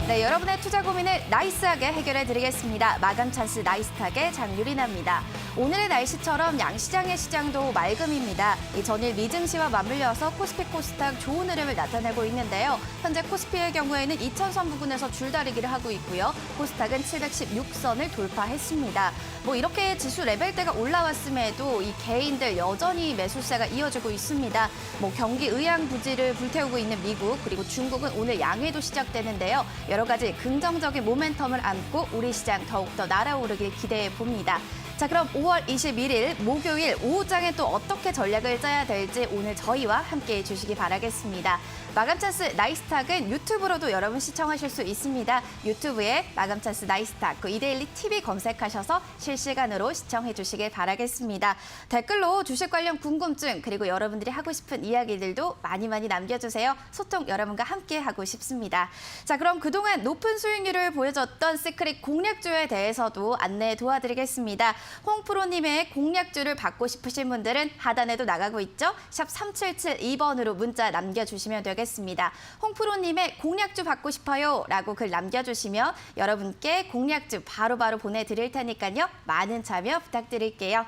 네, 여러분의 투자 고민을 나이스하게 해결해 드리겠습니다. 마감 찬스 나이스탁의 장유리나입니다. 오늘의 날씨처럼 양시장의 시장도 맑음입니다. 이 전일 미증시와 맞물려서 코스피 코스닥 좋은 흐름을 나타내고 있는데요. 현재 코스피의 경우에는 2000선 부근에서 줄다리기를 하고 있고요. 코스닥은 716선을 돌파했습니다. 이렇게 지수 레벨대가 올라왔음에도 이 개인들 여전히 매수세가 이어지고 있습니다. 경기 의향부지를 불태우고 있는 미국 그리고 중국은 오늘 양회도 시작되는데요. 여러 가지 긍정적인 모멘텀을 안고 우리 시장 더욱더 날아오르길 기대해 봅니다. 자, 그럼 5월 21일 목요일 오후장에 또 어떻게 전략을 짜야 될지 오늘 저희와 함께해 주시기 바라겠습니다. 마감 찬스 나이스탁은 유튜브로도 여러분 시청하실 수 있습니다. 유튜브에 마감 찬스 나이스탁, 이데일리 TV 검색하셔서 실시간으로 시청해 주시길 바라겠습니다. 댓글로 주식 관련 궁금증 그리고 여러분들이 하고 싶은 이야기들도 많이 남겨주세요. 소통 여러분과 함께 하고 싶습니다. 자, 그럼 그동안 높은 수익률을 보여줬던 시크릿 공략주에 대해서도 안내 도와드리겠습니다. 홍프로님의 공략주를 받고 싶으신 분들은 하단에도 나가고 있죠? 샵 3772번으로 문자 남겨주시면 되겠습니다. 홍프로님의 공략주 받고 싶어요 라고 글 남겨주시면 여러분께 공략주 바로바로 보내드릴 테니까요. 많은 참여 부탁드릴게요.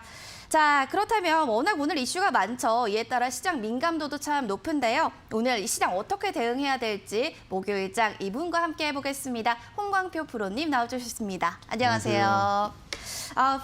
자, 그렇다면 워낙 오늘 이슈가 많죠. 이에 따라 시장 민감도도 참 높은데요. 오늘 이 시장 어떻게 대응해야 될지 목요일장 이분과 함께 해보겠습니다. 홍광표 프로님 나와주셨습니다. 안녕하세요.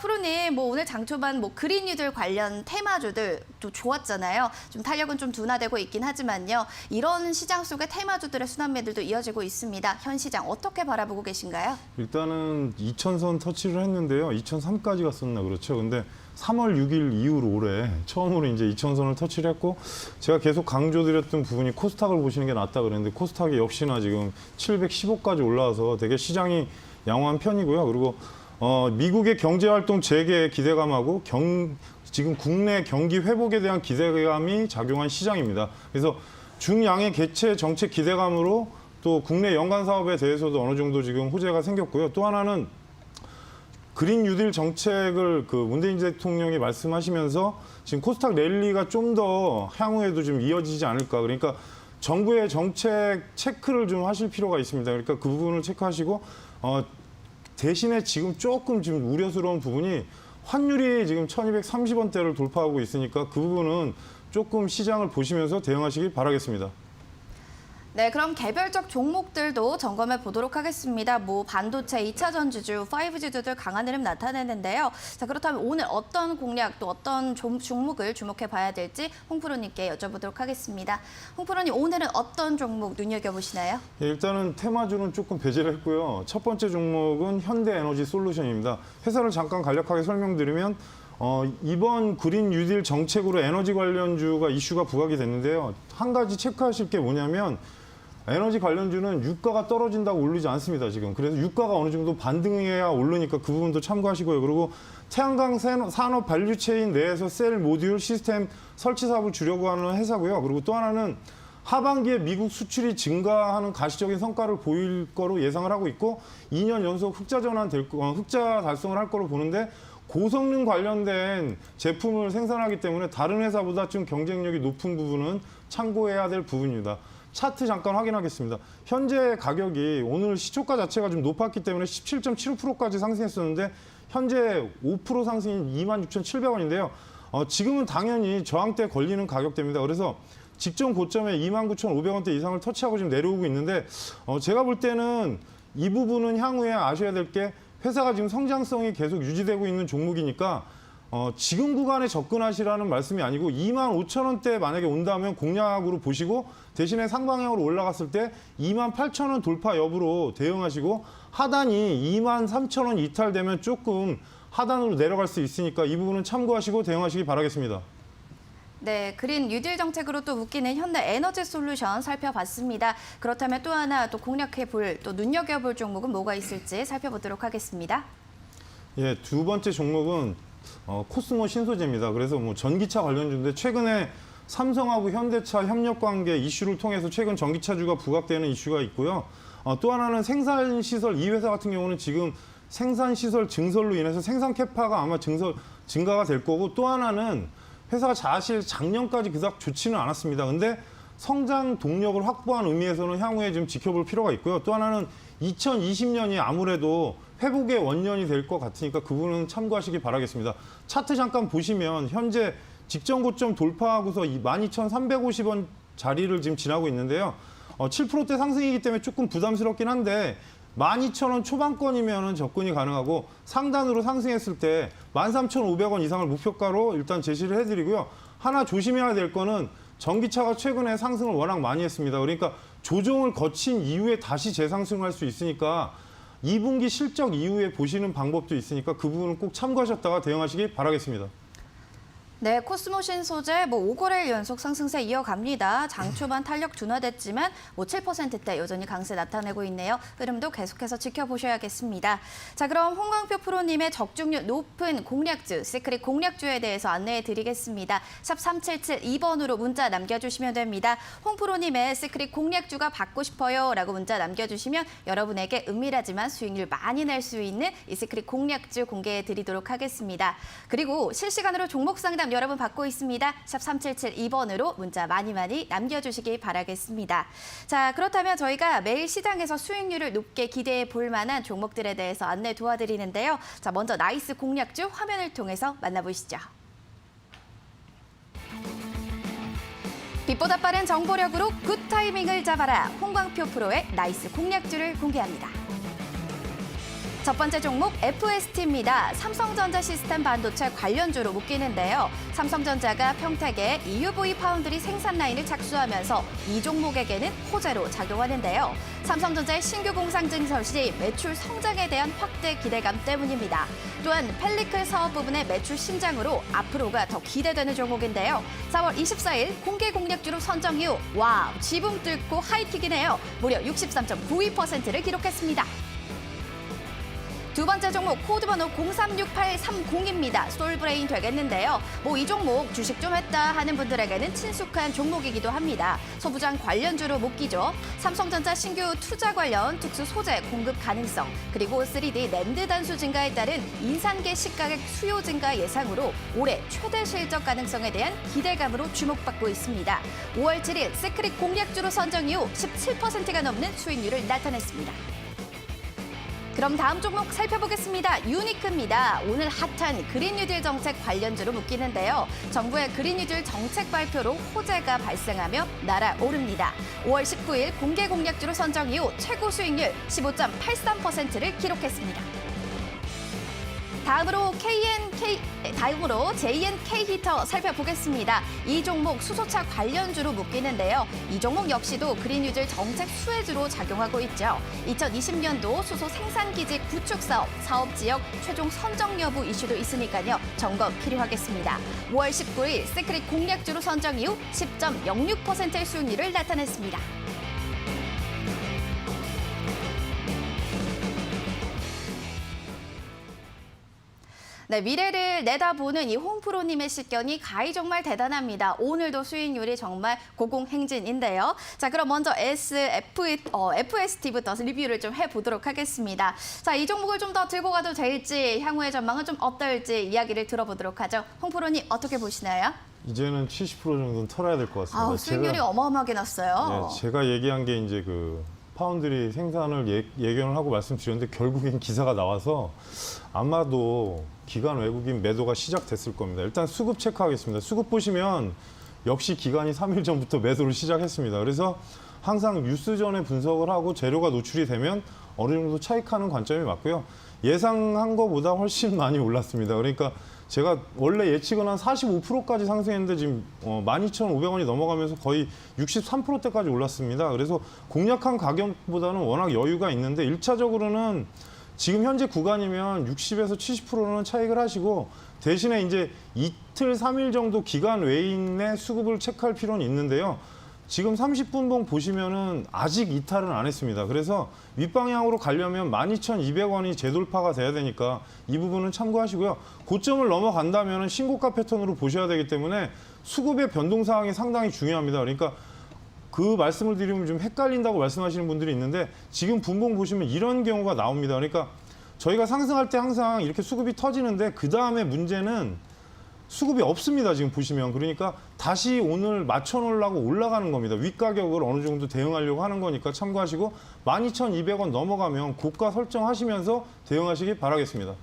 프로님, 오늘 장 초반 그린 뉴딜 관련 테마주들 또 좋았잖아요. 좀 탄력은 좀 둔화되고 있긴 하지만요. 이런 시장 속의 테마주들의 순환매들도 이어지고 있습니다. 현 시장 어떻게 바라보고 계신가요? 일단은 2000선 터치를 했는데요. 2003까지 갔었나 그렇죠. 근데 3월 6일 이후로 올해 처음으로 이제 2000선을 터치를 했고 제가 계속 강조드렸던 부분이 코스닥을 보시는 게 낫다 그랬는데 코스닥이 역시나 지금 715까지 올라와서 되게 시장이 양호한 편이고요. 그리고 미국의 경제활동 재개에 기대감하고 지금 국내 경기 회복에 대한 기대감이 작용한 시장입니다. 그래서 중양의 개최 정책 기대감으로 또 국내 연간 사업에 대해서도 어느 정도 지금 호재가 생겼고요. 또 하나는 그린 뉴딜 정책을 문재인 대통령이 말씀하시면서 지금 코스닥 랠리가 좀 더 향후에도 좀 이어지지 않을까. 그러니까 정부의 정책 체크를 좀 하실 필요가 있습니다. 그러니까 그 부분을 체크하시고 대신에 지금 조금 지금 우려스러운 부분이 환율이 지금 1230원대를 돌파하고 있으니까 그 부분은 조금 시장을 보시면서 대응하시길 바라겠습니다. 네, 그럼 개별적 종목들도 점검해 보도록 하겠습니다. 반도체, 2차 전지주, 5G주들 강한 흐름 나타내는데요. 자, 그렇다면 오늘 어떤 공략 또 어떤 종목을 주목해 봐야 될지 홍프로님께 여쭤보도록 하겠습니다. 홍프로님, 오늘은 어떤 종목 눈여겨보시나요? 예, 일단은 테마주는 조금 배제를 했고요. 첫 번째 종목은 현대에너지 솔루션입니다. 회사를 잠깐 간략하게 설명드리면 이번 그린 뉴딜 정책으로 에너지 관련주가 이슈가 부각이 됐는데요. 한 가지 체크하실 게 뭐냐면 에너지 관련주는 유가가 떨어진다고 오르지 않습니다, 지금. 그래서 유가가 어느 정도 반등해야 오르니까 그 부분도 참고하시고요. 그리고 태양광 산업 밸류체인 내에서 셀 모듈 시스템 설치 사업을 주려고 하는 회사고요. 그리고 또 하나는 하반기에 미국 수출이 증가하는 가시적인 성과를 보일 거로 예상을 하고 있고 2년 연속 흑자 달성을 할 거로 보는데 고성능 관련된 제품을 생산하기 때문에 다른 회사보다 좀 경쟁력이 높은 부분은 참고해야 될 부분입니다. 차트 잠깐 확인하겠습니다. 현재 가격이 오늘 시초가 자체가 좀 높았기 때문에 17.75%까지 상승했었는데 현재 5% 상승인 26,700원인데요. 지금은 당연히 저항대 걸리는 가격대입니다. 그래서 직전 고점에 29,500원대 이상을 터치하고 지금 내려오고 있는데 제가 볼 때는 이 부분은 향후에 아셔야 될 게 회사가 지금 성장성이 계속 유지되고 있는 종목이니까 지금 구간에 접근하시라는 말씀이 아니고 25,000원대 만약에 온다면 공략으로 보시고 대신에 상방향으로 올라갔을 때 28,000원 돌파 여부로 대응하시고 하단이 23,000원 이탈되면 조금 하단으로 내려갈 수 있으니까 이 부분은 참고하시고 대응하시기 바라겠습니다. 네, 그린 뉴딜 정책으로 또 묶이는 현대 에너지 솔루션 살펴봤습니다. 그렇다면 또 하나 또 공략해볼 또 눈여겨볼 종목은 뭐가 있을지 살펴보도록 하겠습니다. 예, 두 번째 종목은 코스모 신소재입니다. 그래서 전기차 관련주인데 최근에 삼성하고 현대차 협력 관계 이슈를 통해서 최근 전기차주가 부각되는 이슈가 있고요. 또 하나는 생산시설, 이 회사 같은 경우는 지금 생산시설 증설로 인해서 생산 캐파가 아마 증가가 될 거고 또 하나는 회사가 사실 작년까지 그닥 좋지는 않았습니다. 근데 성장 동력을 확보한 의미에서는 향후에 좀 지켜볼 필요가 있고요. 또 하나는 2020년이 아무래도 회복의 원년이 될 것 같으니까 그 부분은 참고하시기 바라겠습니다. 차트 잠깐 보시면 현재 직전 고점 돌파하고서 12,350원 자리를 지금 지나고 있는데요. 7%대 상승이기 때문에 조금 부담스럽긴 한데 12,000원 초반권이면 접근이 가능하고 상단으로 상승했을 때 13,500원 이상을 목표가로 일단 제시를 해드리고요. 하나 조심해야 될 거는 전기차가 최근에 상승을 워낙 많이 했습니다. 그러니까 조정을 거친 이후에 다시 재상승할 수 있으니까 2분기 실적 이후에 보시는 방법도 있으니까 그 부분은 꼭 참고하셨다가 대응하시기 바라겠습니다. 네, 코스모신 소재 5거래일 연속 상승세 이어갑니다. 장 초반 탄력 둔화됐지만 7%대 여전히 강세 나타내고 있네요. 흐름도 계속해서 지켜보셔야겠습니다. 자, 그럼 홍광표 프로님의 적중률 높은 공략주, 시크릿 공략주에 대해서 안내해 드리겠습니다. 샵 3772번으로 문자 남겨주시면 됩니다. 홍 프로님의 시크릿 공략주가 받고 싶어요 라고 문자 남겨주시면 여러분에게 은밀하지만 수익률 많이 낼 수 있는 이 시크릿 공략주 공개해 드리도록 하겠습니다. 그리고 실시간으로 종목 상담 여러분 받고 있습니다. 샵 3772번으로 문자 많이 남겨주시기 바라겠습니다. 자, 그렇다면 저희가 매일 시장에서 수익률을 높게 기대해 볼 만한 종목들에 대해서 안내 도와드리는데요. 자, 먼저 나이스 공략주 화면을 통해서 만나보시죠. 빛보다 빠른 정보력으로 굿 타이밍을 잡아라. 홍광표 프로의 나이스 공략주를 공개합니다. 첫 번째 종목 FST입니다. 삼성전자 시스템 반도체 관련주로 묶이는데요. 삼성전자가 평택에 EUV 파운드리 생산 라인을 착수하면서 이 종목에게는 호재로 작용하는데요. 삼성전자의 신규 공장 증설 시 매출 성장에 대한 확대 기대감 때문입니다. 또한 펠리클 사업 부분의 매출 신장으로 앞으로가 더 기대되는 종목인데요. 4월 24일 공개 공략주로 선정 이후 지붕 뚫고 하이킥이네요. 무려 63.92%를 기록했습니다. 두 번째 종목 코드번호 036830입니다. 솔브레인 되겠는데요. 이 종목 주식 좀 했다 하는 분들에게는 친숙한 종목이기도 합니다. 소부장 관련주로 묶이죠. 삼성전자 신규 투자 관련 특수 소재 공급 가능성, 그리고 3D 랜드 단수 증가에 따른 인산계 시가격 수요 증가 예상으로 올해 최대 실적 가능성에 대한 기대감으로 주목받고 있습니다. 5월 7일 시크릿 공략주로 선정 이후 17%가 넘는 수익률을 나타냈습니다. 그럼 다음 종목 살펴보겠습니다. 유니크입니다. 오늘 핫한 그린 뉴딜 정책 관련주로 묶이는데요. 정부의 그린 뉴딜 정책 발표로 호재가 발생하며 날아오릅니다. 5월 19일 공개 공략주로 선정 이후 최고 수익률 15.83%를 기록했습니다. 다음으로 JNK 히터 살펴보겠습니다. 이 종목 수소차 관련주로 묶이는데요. 이 종목 역시도 그린 뉴딜 정책 수혜주로 작용하고 있죠. 2020년도 수소 생산기지 구축 사업 지역 최종 선정 여부 이슈도 있으니까요. 점검 필요하겠습니다. 5월 19일 시크릿 공략주로 선정 이후 10.06%의 수익률을 나타냈습니다. 네, 미래를 내다보는 이 홍프로님의 식견이 가히 정말 대단합니다. 오늘도 수익률이 정말 고공행진인데요. 자, 그럼 먼저 FST부터 리뷰를 좀 해보도록 하겠습니다. 자, 이 종목을 좀 더 들고 가도 될지, 향후의 전망은 좀 어떨지 이야기를 들어보도록 하죠. 홍프로님 어떻게 보시나요? 이제는 70% 정도는 털어야 될 것 같습니다. 수익률이 어마어마하게 났어요. 네, 제가 얘기한 게 이제 파운드리 생산을 예견을 하고 말씀드렸는데 결국엔 기사가 나와서 아마도 기관 외국인 매도가 시작됐을 겁니다. 일단 수급 체크하겠습니다. 수급 보시면 역시 기관이 3일 전부터 매도를 시작했습니다. 그래서 항상 뉴스 전에 분석을 하고 재료가 노출이 되면 어느 정도 차익하는 관점이 맞고요. 예상한 것보다 훨씬 많이 올랐습니다. 그러니까 제가 원래 예측은 한 45%까지 상승했는데 지금 12,500원이 넘어가면서 거의 63%대까지 올랐습니다. 그래서 공략한 가격보다는 워낙 여유가 있는데 1차적으로는 지금 현재 구간이면 60에서 70%는 차익을 하시고 대신에 이제 이틀, 3일 정도 기간 외인의 수급을 체크할 필요는 있는데요. 지금 30분봉 보시면은 아직 이탈은 안 했습니다. 그래서 윗방향으로 가려면 12,200원이 재돌파가 돼야 되니까 이 부분은 참고하시고요. 고점을 넘어간다면 신고가 패턴으로 보셔야 되기 때문에 수급의 변동 사항이 상당히 중요합니다. 그러니까 그 말씀을 드리면 좀 헷갈린다고 말씀하시는 분들이 있는데 지금 분봉 보시면 이런 경우가 나옵니다. 그러니까 저희가 상승할 때 항상 이렇게 수급이 터지는데 그 다음에 문제는 수급이 없습니다. 지금 보시면. 그러니까 다시 오늘 맞춰놓으려고 올라가는 겁니다. 윗가격을 어느 정도 대응하려고 하는 거니까 참고하시고 12,200원 넘어가면 고가 설정하시면서 대응하시기 바라겠습니다.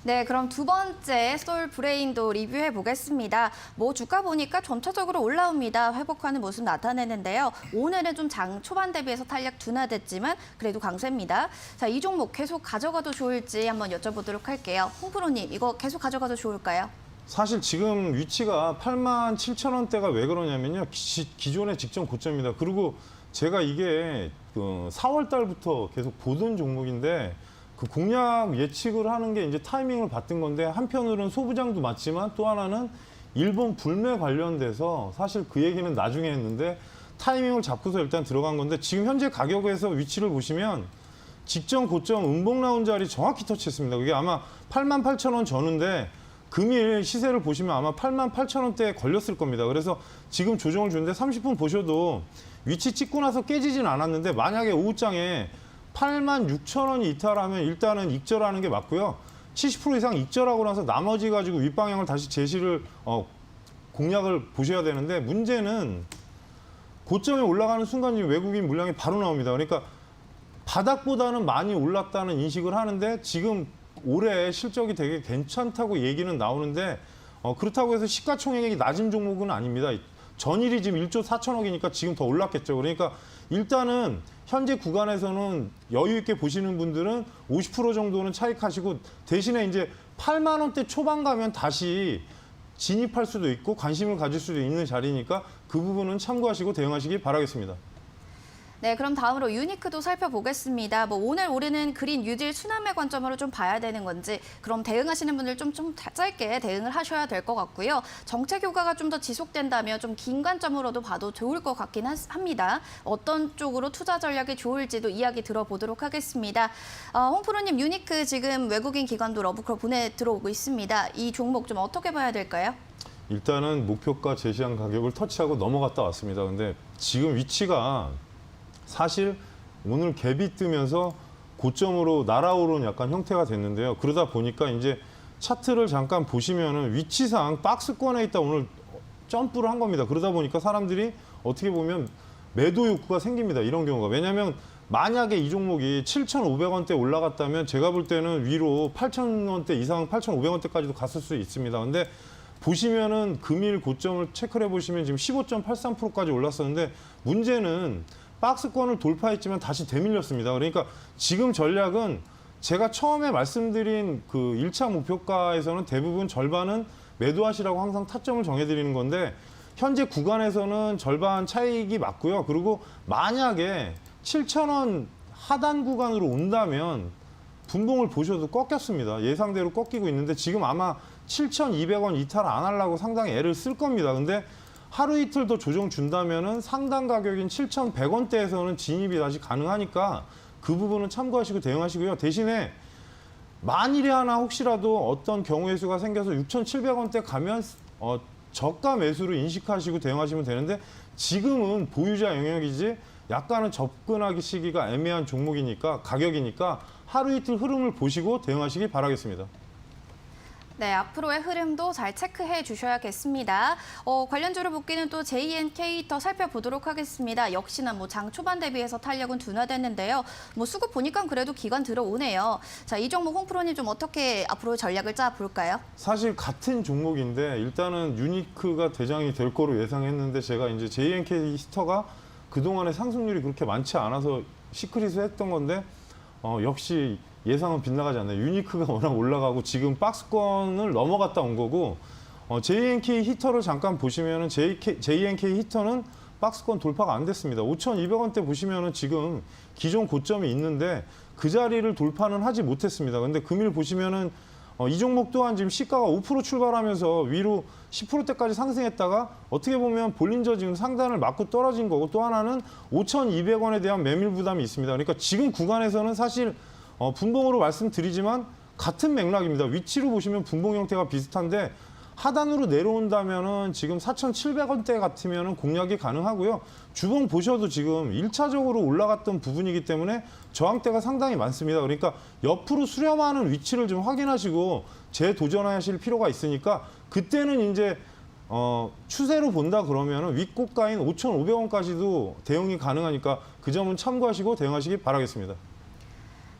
네, 그럼 두 번째 솔브레인도 리뷰해 보겠습니다. 뭐 주가 보니까 전체적으로 올라옵니다. 회복하는 모습 나타내는데요. 오늘은 좀 장 초반 대비해서 탄력 둔화됐지만 그래도 강세입니다. 자, 이 종목 계속 가져가도 좋을지 한번 여쭤보도록 할게요. 홍프로님, 이거 계속 가져가도 좋을까요? 사실 지금 위치가 87,000원대가 왜 그러냐면요. 기존의 직전 고점입니다. 그리고 제가 이게 그 4월 달부터 계속 보던 종목인데 그 공략 예측을 하는 게 이제 타이밍을 봤던 건데 한편으로는 소부장도 맞지만 또 하나는 일본 불매 관련돼서 사실 그 얘기는 나중에 했는데 타이밍을 잡고서 일단 들어간 건데 지금 현재 가격에서 위치를 보시면 직전 고점 음봉 나온 자리 정확히 터치했습니다. 그게 아마 88,000원 전후인데 금일 시세를 보시면 아마 88,000원대에 걸렸을 겁니다. 그래서 지금 조정을 주는데 30분 보셔도 위치 찍고 나서 깨지진 않았는데 만약에 오후장에 86,000원이 이탈하면 일단은 익절하는 게 맞고요. 70% 이상 익절하고 나서 나머지 가지고 윗방향을 다시 제시를 공략을 보셔야 되는데 문제는 고점에 올라가는 순간 지금 외국인 물량이 바로 나옵니다. 그러니까 바닥보다는 많이 올랐다는 인식을 하는데 지금 올해 실적이 되게 괜찮다고 얘기는 나오는데 그렇다고 해서 시가총액이 낮은 종목은 아닙니다. 전일이 지금 1조 4천억이니까 지금 더 올랐겠죠. 그러니까 일단은 현재 구간에서는 여유 있게 보시는 분들은 50% 정도는 차익하시고 대신에 이제 8만 원대 초반 가면 다시 진입할 수도 있고 관심을 가질 수도 있는 자리니까 그 부분은 참고하시고 대응하시기 바라겠습니다. 네, 그럼 다음으로 유니크도 살펴보겠습니다. 뭐 오늘 오르는 그린 유질 순환매 관점으로 좀 봐야 되는 건지, 그럼 대응하시는 분들 좀 짧게 대응을 하셔야 될 것 같고요. 정책 효과가 좀 더 지속된다면 좀 긴 관점으로도 봐도 좋을 것 같긴 합니다. 어떤 쪽으로 투자 전략이 좋을지도 이야기 들어보도록 하겠습니다. 홍프로님, 유니크 지금 외국인 기관도 러브콜 보내 들어오고 있습니다. 이 종목 좀 어떻게 봐야 될까요? 일단은 목표가 제시한 가격을 터치하고 넘어갔다 왔습니다. 근데 지금 위치가 사실 오늘 갭이 뜨면서 고점으로 날아오른 약간 형태가 됐는데요. 그러다 보니까 이제 차트를 잠깐 보시면은 위치상 박스권에 있다 오늘 점프를 한 겁니다. 그러다 보니까 사람들이 어떻게 보면 매도 욕구가 생깁니다. 이런 경우가. 왜냐하면 만약에 이 종목이 7,500원대 올라갔다면 제가 볼 때는 위로 8,000원대 이상 8,500원대까지도 갔을 수 있습니다. 근데 보시면은 금일 고점을 체크를 해보시면 지금 15.83%까지 올랐었는데 문제는 박스권을 돌파했지만 다시 되밀렸습니다. 그러니까 지금 전략은 제가 처음에 말씀드린 그 1차 목표가에서는 대부분 절반은 매도하시라고 항상 타점을 정해드리는 건데 현재 구간에서는 절반 차익이 맞고요. 그리고 만약에 7,000원 하단 구간으로 온다면 분봉을 보셔도 꺾였습니다. 예상대로 꺾이고 있는데 지금 아마 7,200원 이탈 안 하려고 상당히 애를 쓸 겁니다. 근데 하루 이틀 더 조정 준다면은 상단 가격인 7,100원대에서는 진입이 다시 가능하니까 그 부분은 참고하시고 대응하시고요. 대신에 만일에 하나 혹시라도 어떤 경우의 수가 생겨서 6,700원대 가면 저가 매수로 인식하시고 대응하시면 되는데 지금은 보유자 영역이지 약간은 접근하기 시기가 애매한 종목이니까 가격이니까 하루 이틀 흐름을 보시고 대응하시기 바라겠습니다. 네, 앞으로의 흐름도 잘 체크해 주셔야겠습니다. 관련주로 복귀는 또 JNK 더 살펴보도록 하겠습니다. 역시나 뭐 장 초반 대비해서 탄력은 둔화됐는데요. 뭐 수급 보니까 그래도 기관 들어오네요. 자, 이 종목 홍프로님 좀 어떻게 앞으로 전략을 짜 볼까요? 사실 같은 종목인데 일단은 유니크가 대장이 될 거로 예상했는데 제가 이제 JNK 히스터가 그동안의 상승률이 그렇게 많지 않아서 시크릿을 했던 건데 역시 예상은 빗나가지 않나요. 유니크가 워낙 올라가고 지금 박스권을 넘어갔다 온 거고 JNK 히터를 잠깐 보시면은 JNK 히터는 박스권 돌파가 안 됐습니다. 5,200원대 보시면은 지금 기존 고점이 있는데 그 자리를 돌파는 하지 못했습니다. 근데 금일 보시면은 이 종목 또한 지금 시가가 5% 출발하면서 위로 10%대까지 상승했다가 어떻게 보면 볼린저 지금 상단을 맞고 떨어진 거고 또 하나는 5,200원에 대한 매밀 부담이 있습니다. 그러니까 지금 구간에서는 사실 분봉으로 말씀드리지만 같은 맥락입니다. 위치로 보시면 분봉 형태가 비슷한데 하단으로 내려온다면은 지금 4,700원대 같으면은 공략이 가능하고요. 주봉 보셔도 지금 1차적으로 올라갔던 부분이기 때문에 저항대가 상당히 많습니다. 그러니까 옆으로 수렴하는 위치를 좀 확인하시고 재도전하실 필요가 있으니까 그때는 이제 추세로 본다 그러면은 윗고가인 5,500원까지도 대응이 가능하니까 그 점은 참고하시고 대응하시기 바라겠습니다.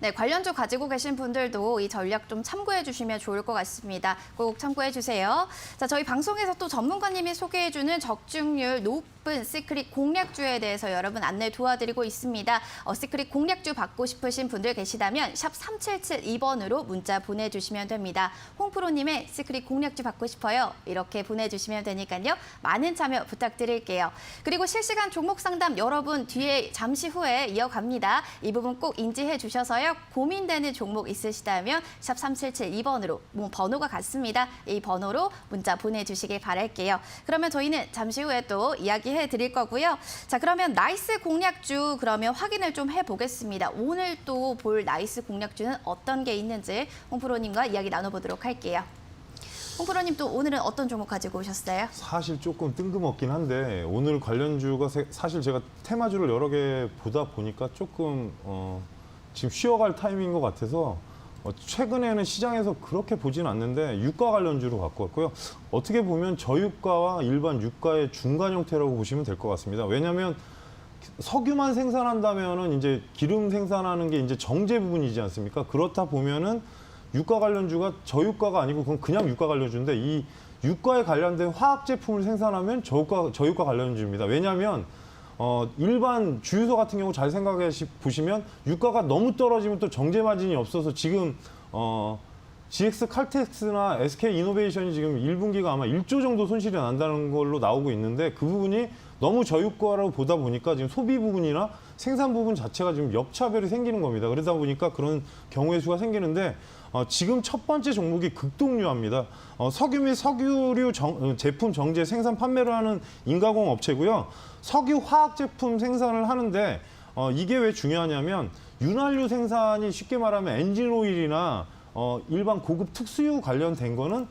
네, 관련주 가지고 계신 분들도 이 전략 좀 참고해 주시면 좋을 것 같습니다. 꼭 참고해 주세요. 자, 저희 방송에서 또 전문가님이 소개해 주는 적중률 높은 시크릿 공략주에 대해서 여러분 안내 도와드리고 있습니다. 시크릿 공략주 받고 싶으신 분들 계시다면 샵 3772번으로 문자 보내주시면 됩니다. 홍프로님의 시크릿 공략주 받고 싶어요. 이렇게 보내주시면 되니까요. 많은 참여 부탁드릴게요. 그리고 실시간 종목 상담 여러분 뒤에 잠시 후에 이어갑니다. 이 부분 꼭 인지해 주셔서요. 고민되는 종목 있으시다면 샵 3772번으로 번호가 같습니다. 이 번호로 문자 보내주시길 바랄게요. 그러면 저희는 잠시 후에 또 이야기해 드릴 거고요. 자, 그러면 나이스 공략주 그러면 확인을 좀 해보겠습니다. 오늘 또 볼 나이스 공략주는 어떤 게 있는지 홍프로님과 이야기 나눠보도록 할게요. 홍프로님 또 오늘은 어떤 종목 가지고 오셨어요? 사실 조금 뜬금없긴 한데 오늘 관련주가 사실 제가 테마주를 여러 개 보다 보니까 조금 지금 쉬어갈 타이밍인 것 같아서 최근에는 시장에서 그렇게 보지는 않는데 유가 관련주로 갖고 왔고요. 어떻게 보면 저유가와 일반 유가의 중간 형태라고 보시면 될 것 같습니다. 왜냐하면 석유만 생산한다면은 이제 기름 생산하는 게 이제 정제 부분이지 않습니까? 그렇다 보면은 유가 관련주가 저유가가 아니고 그건 그냥 유가 관련주인데 이 유가에 관련된 화학 제품을 생산하면 저유가 관련주입니다. 왜냐하면 일반 주유소 같은 경우 잘 생각해 보시면 유가가 너무 떨어지면 또 정제 마진이 없어서 지금 GX 칼텍스나 SK 이노베이션이 지금 1분기가 아마 1조 정도 손실이 난다는 걸로 나오고 있는데 그 부분이 너무 저유가라고 보다 보니까 지금 소비 부분이나 생산 부분 자체가 지금 역차별이 생기는 겁니다. 그러다 보니까 그런 경우의 수가 생기는데 지금 첫 번째 종목이 극동유화입니다. 석유 및 석유류 제품 정제 생산 판매를 하는 인가공 업체고요. 석유 화학 제품 생산을 하는데 이게 왜 중요하냐면 윤활유 생산이 쉽게 말하면 엔진 오일이나 일반 고급 특수유 관련된 거는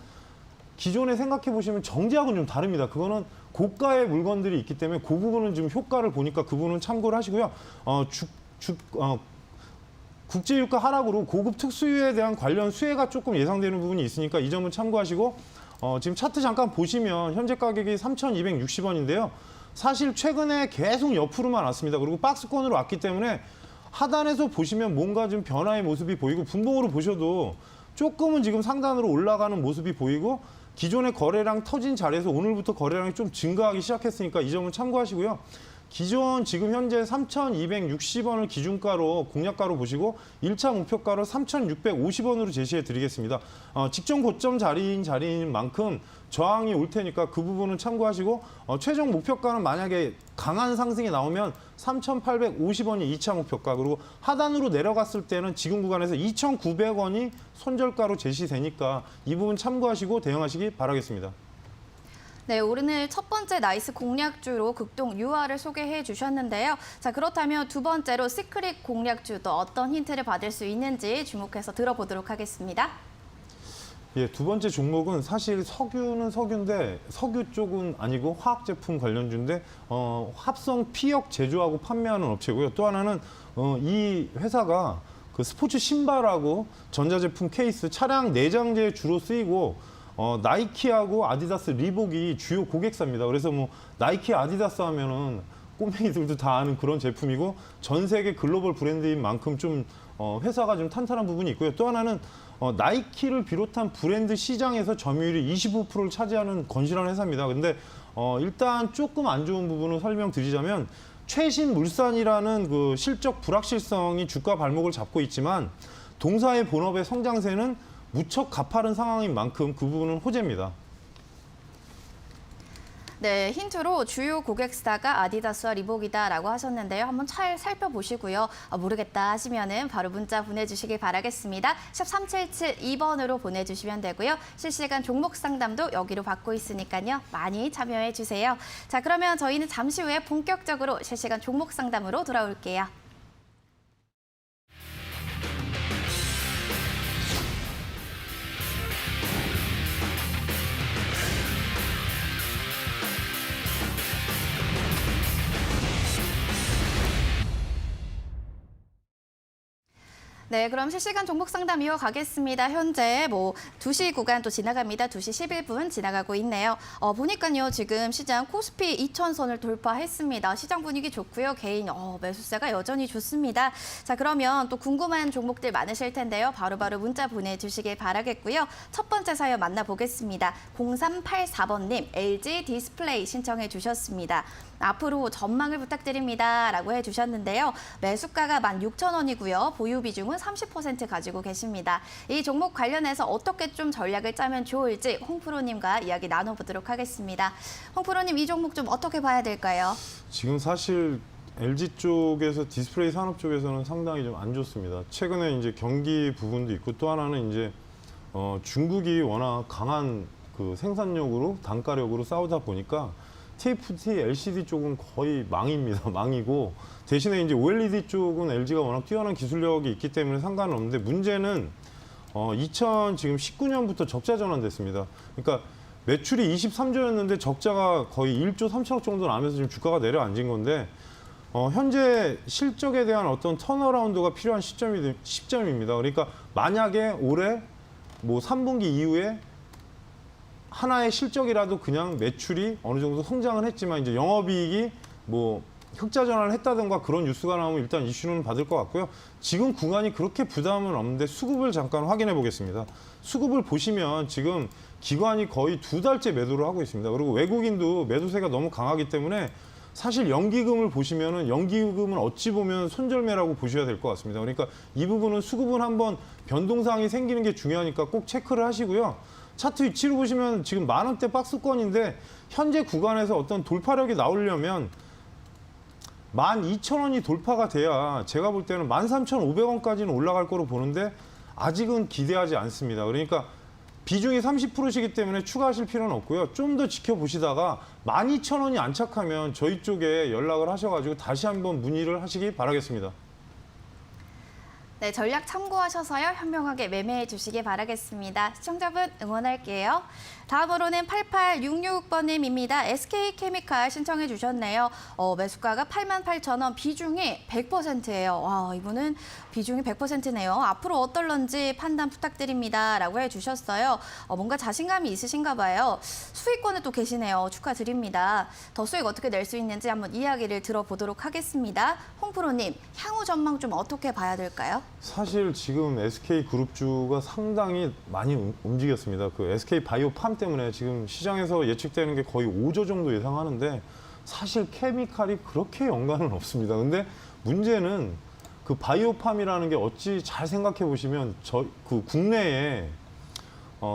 기존에 생각해 보시면 정제하고는 좀 다릅니다. 그거는 고가의 물건들이 있기 때문에 그 부분은 좀 효과를 보니까 그 부분은 참고를 하시고요. 국제유가 하락으로 고급 특수유에 대한 관련 수혜가 조금 예상되는 부분이 있으니까 이 점은 참고하시고 지금 차트 잠깐 보시면 현재 가격이 3,260원인데요. 사실 최근에 계속 옆으로만 왔습니다. 그리고 박스권으로 왔기 때문에 하단에서 보시면 뭔가 좀 변화의 모습이 보이고 분봉으로 보셔도 조금은 지금 상단으로 올라가는 모습이 보이고 기존의 거래량 터진 자리에서 오늘부터 거래량이 좀 증가하기 시작했으니까 이 점은 참고하시고요. 기존 지금 현재 3,260원을 기준가로 공략가로 보시고 1차 목표가로 3,650원으로 제시해 드리겠습니다. 직전 고점 자리인 만큼 저항이 올 테니까 그 부분은 참고하시고 최종 목표가는 만약에 강한 상승이 나오면 3,850원이 2차 목표가 그리고 하단으로 내려갔을 때는 지금 구간에서 2,900원이 손절가로 제시되니까 이 부분 참고하시고 대응하시기 바라겠습니다. 네, 오늘 첫 번째 나이스 공략주로 극동 유화를 소개해 주셨는데요. 자, 그렇다면 두 번째로 시크릿 공략주 또 어떤 힌트를 받을 수 있는지 주목해서 들어보도록 하겠습니다. 예, 두 번째 종목은 사실 석유는 석유인데 석유 쪽은 아니고 화학 제품 관련주인데 합성 피혁 제조하고 판매하는 업체고요. 또 하나는 이 회사가 그 스포츠 신발하고 전자제품 케이스, 차량 내장재에 주로 쓰이고 나이키하고 아디다스, 리복이 주요 고객사입니다. 그래서 뭐 나이키, 아디다스 하면은 꼬맹이들도 다 아는 그런 제품이고 전 세계 글로벌 브랜드인 만큼 좀 회사가 좀 탄탄한 부분이 있고요. 또 하나는 나이키를 비롯한 브랜드 시장에서 점유율이 25%를 차지하는 건실한 회사입니다. 근데 일단 조금 안 좋은 부분을 설명드리자면 최신 물산이라는 그 실적 불확실성이 주가 발목을 잡고 있지만 동사의 본업의 성장세는 무척 가파른 상황인 만큼 그 부분은 호재입니다. 네, 힌트로 주요 고객사가 아디다스와 리복이다라고 하셨는데요. 한번 잘 살펴보시고요. 모르겠다 하시면은 바로 문자 보내주시길 바라겠습니다. 샵 3772번으로 보내주시면 되고요. 실시간 종목 상담도 여기로 받고 있으니까요. 많이 참여해 주세요. 자, 그러면 저희는 잠시 후에 본격적으로 실시간 종목 상담으로 돌아올게요. 네, 그럼 실시간 종목 상담 이어가겠습니다. 현재 2시 구간 또 지나갑니다. 2시 11분 지나가고 있네요. 보니까요, 지금 시장 코스피 2000선을 돌파했습니다. 시장 분위기 좋고요. 개인 매수세가 여전히 좋습니다. 자, 그러면 또 궁금한 종목들 많으실 텐데요. 바로바로 문자 보내주시길 바라겠고요. 첫 번째 사연 만나보겠습니다. 0384번님, LG 디스플레이 신청해 주셨습니다. 앞으로 전망을 부탁드립니다. 라고 해주셨는데요. 매수가가 16,000원이고요. 보유 비중은 30% 가지고 계십니다. 이 종목 관련해서 어떻게 좀 전략을 짜면 좋을지 홍프로님과 이야기 나눠보도록 하겠습니다. 홍프로님, 이 종목 좀 어떻게 봐야 될까요? 지금 사실 LG 쪽에서 디스플레이 산업 쪽에서는 상당히 좀 안 좋습니다. 최근에 이제 경기 부분도 있고 또 하나는 이제 중국이 워낙 강한 그 생산력으로 단가력으로 싸우다 보니까 TFT, LCD 쪽은 거의 망입니다. 망이고 대신에 이제 OLED 쪽은 LG가 워낙 뛰어난 기술력이 있기 때문에 상관은 없는데 문제는 2019년부터 적자 전환됐습니다. 그러니까 매출이 23조였는데 적자가 거의 1조 3천억 정도 나면서 지금 주가가 내려앉은 건데 현재 실적에 대한 어떤 턴어라운드가 필요한 시점입니다. 그러니까 만약에 올해 3분기 이후에 하나의 실적이라도 그냥 매출이 어느 정도 성장을 했지만 이제 영업이익이 흑자 전환을 했다든가 그런 뉴스가 나오면 일단 이슈는 받을 것 같고요. 지금 구간이 그렇게 부담은 없는데 수급을 잠깐 확인해 보겠습니다. 수급을 보시면 지금 기관이 거의 2달째 매도를 하고 있습니다. 그리고 외국인도 매도세가 너무 강하기 때문에 사실 연기금을 보시면은 연기금은 어찌 보면 손절매라고 보셔야 될 것 같습니다. 그러니까 이 부분은 수급은 한번 변동사항이 생기는 게 중요하니까 꼭 체크를 하시고요. 차트 위치로 보시면 지금 10,000원대 박스권인데 현재 구간에서 어떤 돌파력이 나오려면 12,000원이 돌파가 돼야 제가 볼 때는 13,500원까지는 올라갈 거로 보는데 아직은 기대하지 않습니다. 그러니까 비중이 30%시기 때문에 추가하실 필요는 없고요. 좀 더 지켜보시다가 12,000원이 안착하면 저희 쪽에 연락을 하셔가지고 다시 한번 문의를 하시기 바라겠습니다. 네, 전략 참고하셔서요. 현명하게 매매해 주시기 바라겠습니다. 시청자분 응원할게요. 다음으로는 8866번님입니다. SK케미칼 신청해 주셨네요. 매수가가 88,000원, 비중이 100%예요. 와, 이분은 비중이 100%네요. 앞으로 어떨런지 판단 부탁드립니다. 라고 해주셨어요. 뭔가 자신감이 있으신가 봐요. 수익권에 또 계시네요. 축하드립니다. 더 수익 어떻게 낼 수 있는지 한번 이야기를 들어보도록 하겠습니다. 홍프로님, 향후 전망 좀 어떻게 봐야 될까요? 사실 지금 SK그룹주가 상당히 많이 움직였습니다. 그 SK바이오팜 때문에 지금 시장에서 예측되는 게 거의 5조 정도 예상하는데 사실 케미칼이 그렇게 연관은 없습니다. 근데 문제는 그 바이오팜이라는 게 어찌 잘 생각해 보시면 그 국내에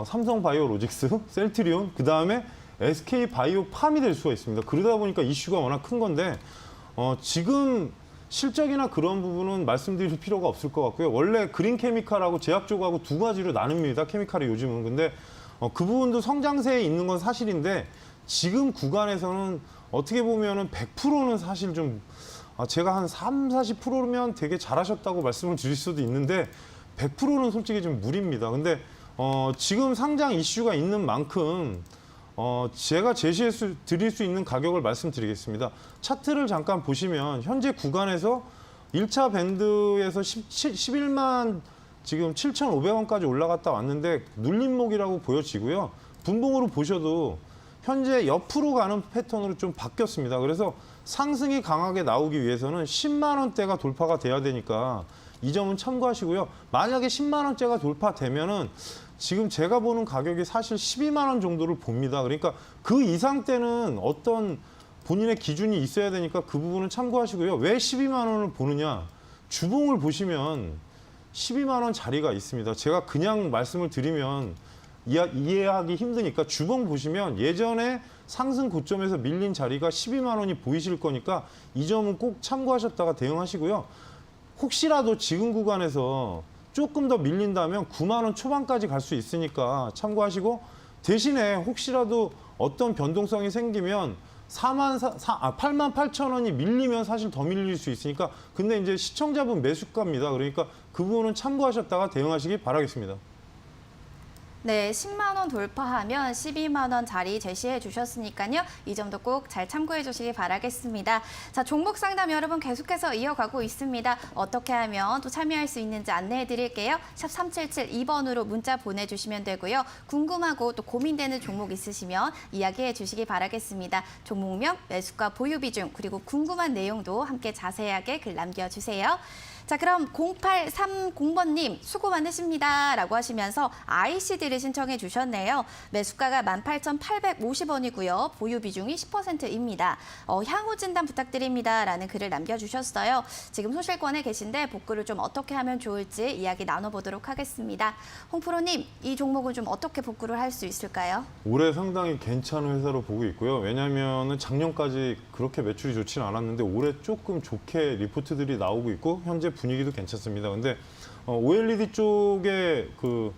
삼성바이오로직스, 셀트리온, 그 다음에 SK바이오팜이 될 수가 있습니다. 그러다 보니까 이슈가 워낙 큰 건데 지금 실적이나 그런 부분은 말씀드릴 필요가 없을 것 같고요. 원래 그린케미칼하고 제약쪽하고 두 가지로 나눕니다. 케미칼이 요즘은. 근데 그 부분도 성장세에 있는 건 사실인데 지금 구간에서는 어떻게 보면은 100%는 사실 좀 제가 한 40%면 되게 잘하셨다고 말씀을 드릴 수도 있는데 100%는 솔직히 좀 무리입니다. 근데 지금 상장 이슈가 있는 만큼 제가 제시해 드릴 수 있는 가격을 말씀드리겠습니다. 차트를 잠깐 보시면 현재 구간에서 1차 밴드에서 11만 지금 7,500원까지 올라갔다 왔는데 눌림목이라고 보여지고요. 분봉으로 보셔도 현재 옆으로 가는 패턴으로 좀 바뀌었습니다. 그래서 상승이 강하게 나오기 위해서는 10만 원대가 돌파가 돼야 되니까 이 점은 참고하시고요. 만약에 10만 원대가 돌파되면은 지금 제가 보는 가격이 사실 12만 원 정도를 봅니다. 그러니까 그 이상 때는 어떤 본인의 기준이 있어야 되니까 그 부분은 참고하시고요. 왜 12만 원을 보느냐? 주봉을 보시면 12만 원 자리가 있습니다. 제가 그냥 말씀을 드리면 이해하기 힘드니까 주봉 보시면 예전에 상승 고점에서 밀린 자리가 12만 원이 보이실 거니까 이 점은 꼭 참고하셨다가 대응하시고요. 혹시라도 지금 구간에서 조금 더 밀린다면 9만 원 초반까지 갈 수 있으니까 참고하시고 대신에 혹시라도 어떤 변동성이 생기면 88,000원이 밀리면 사실 더 밀릴 수 있으니까 근데 이제 시청자분 매수가입니다. 그러니까 그 부분은 참고하셨다가 대응하시기 바라겠습니다. 네, 10만 원 돌파하면 12만 원짜리 제시해 주셨으니까요. 이 점도 꼭 잘 참고해 주시기 바라겠습니다. 자, 종목 상담 여러분 계속해서 이어가고 있습니다. 어떻게 하면 또 참여할 수 있는지 안내해 드릴게요. 샵 3772번으로 문자 보내주시면 되고요. 궁금하고 또 고민되는 종목 있으시면 이야기해 주시기 바라겠습니다. 종목명, 매수가 보유 비중, 그리고 궁금한 내용도 함께 자세하게 글 남겨주세요. 자, 그럼 0830번님 수고 많으십니다 라고 하시면서 ICD를 신청해 주셨네요. 매수가가 18,850원이고요. 보유 비중이 10%입니다. 향후 진단 부탁드립니다 라는 글을 남겨주셨어요. 지금 소실권에 계신데 복구를 좀 어떻게 하면 좋을지 이야기 나눠보도록 하겠습니다. 홍 프로님, 이 종목은 좀 어떻게 복구를 할 수 있을까요? 올해 상당히 괜찮은 회사로 보고 있고요. 왜냐하면 작년까지 그렇게 매출이 좋지는 않았는데 올해 조금 좋게 리포트들이 나오고 있고 현재 분위기도 괜찮습니다. 근데 OLED 쪽에 그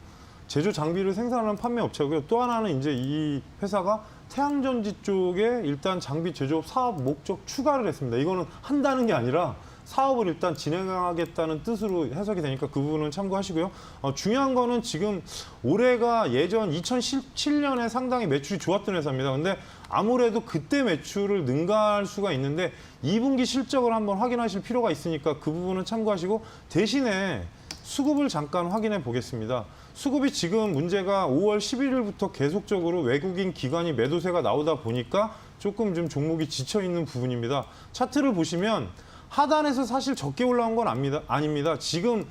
제조 장비를 생산하는 판매 업체고요. 또 하나는 이제 이 회사가 태양전지 쪽에 일단 장비 제조업 사업 목적 추가를 했습니다. 이거는 한다는 게 아니라 사업을 일단 진행하겠다는 뜻으로 해석이 되니까 그 부분은 참고하시고요. 중요한 거는 지금 올해가 예전 2017년에 상당히 매출이 좋았던 회사입니다. 근데 아무래도 그때 매출을 능가할 수가 있는데 2분기 실적을 한번 확인하실 필요가 있으니까 그 부분은 참고하시고 대신에 수급을 잠깐 확인해 보겠습니다. 수급이 지금 문제가 5월 11일부터 계속적으로 외국인 기관이 매도세가 나오다 보니까 조금 좀 종목이 지쳐 있는 부분입니다. 차트를 보시면 하단에서 사실 적게 올라온 건 아닙니다. 지금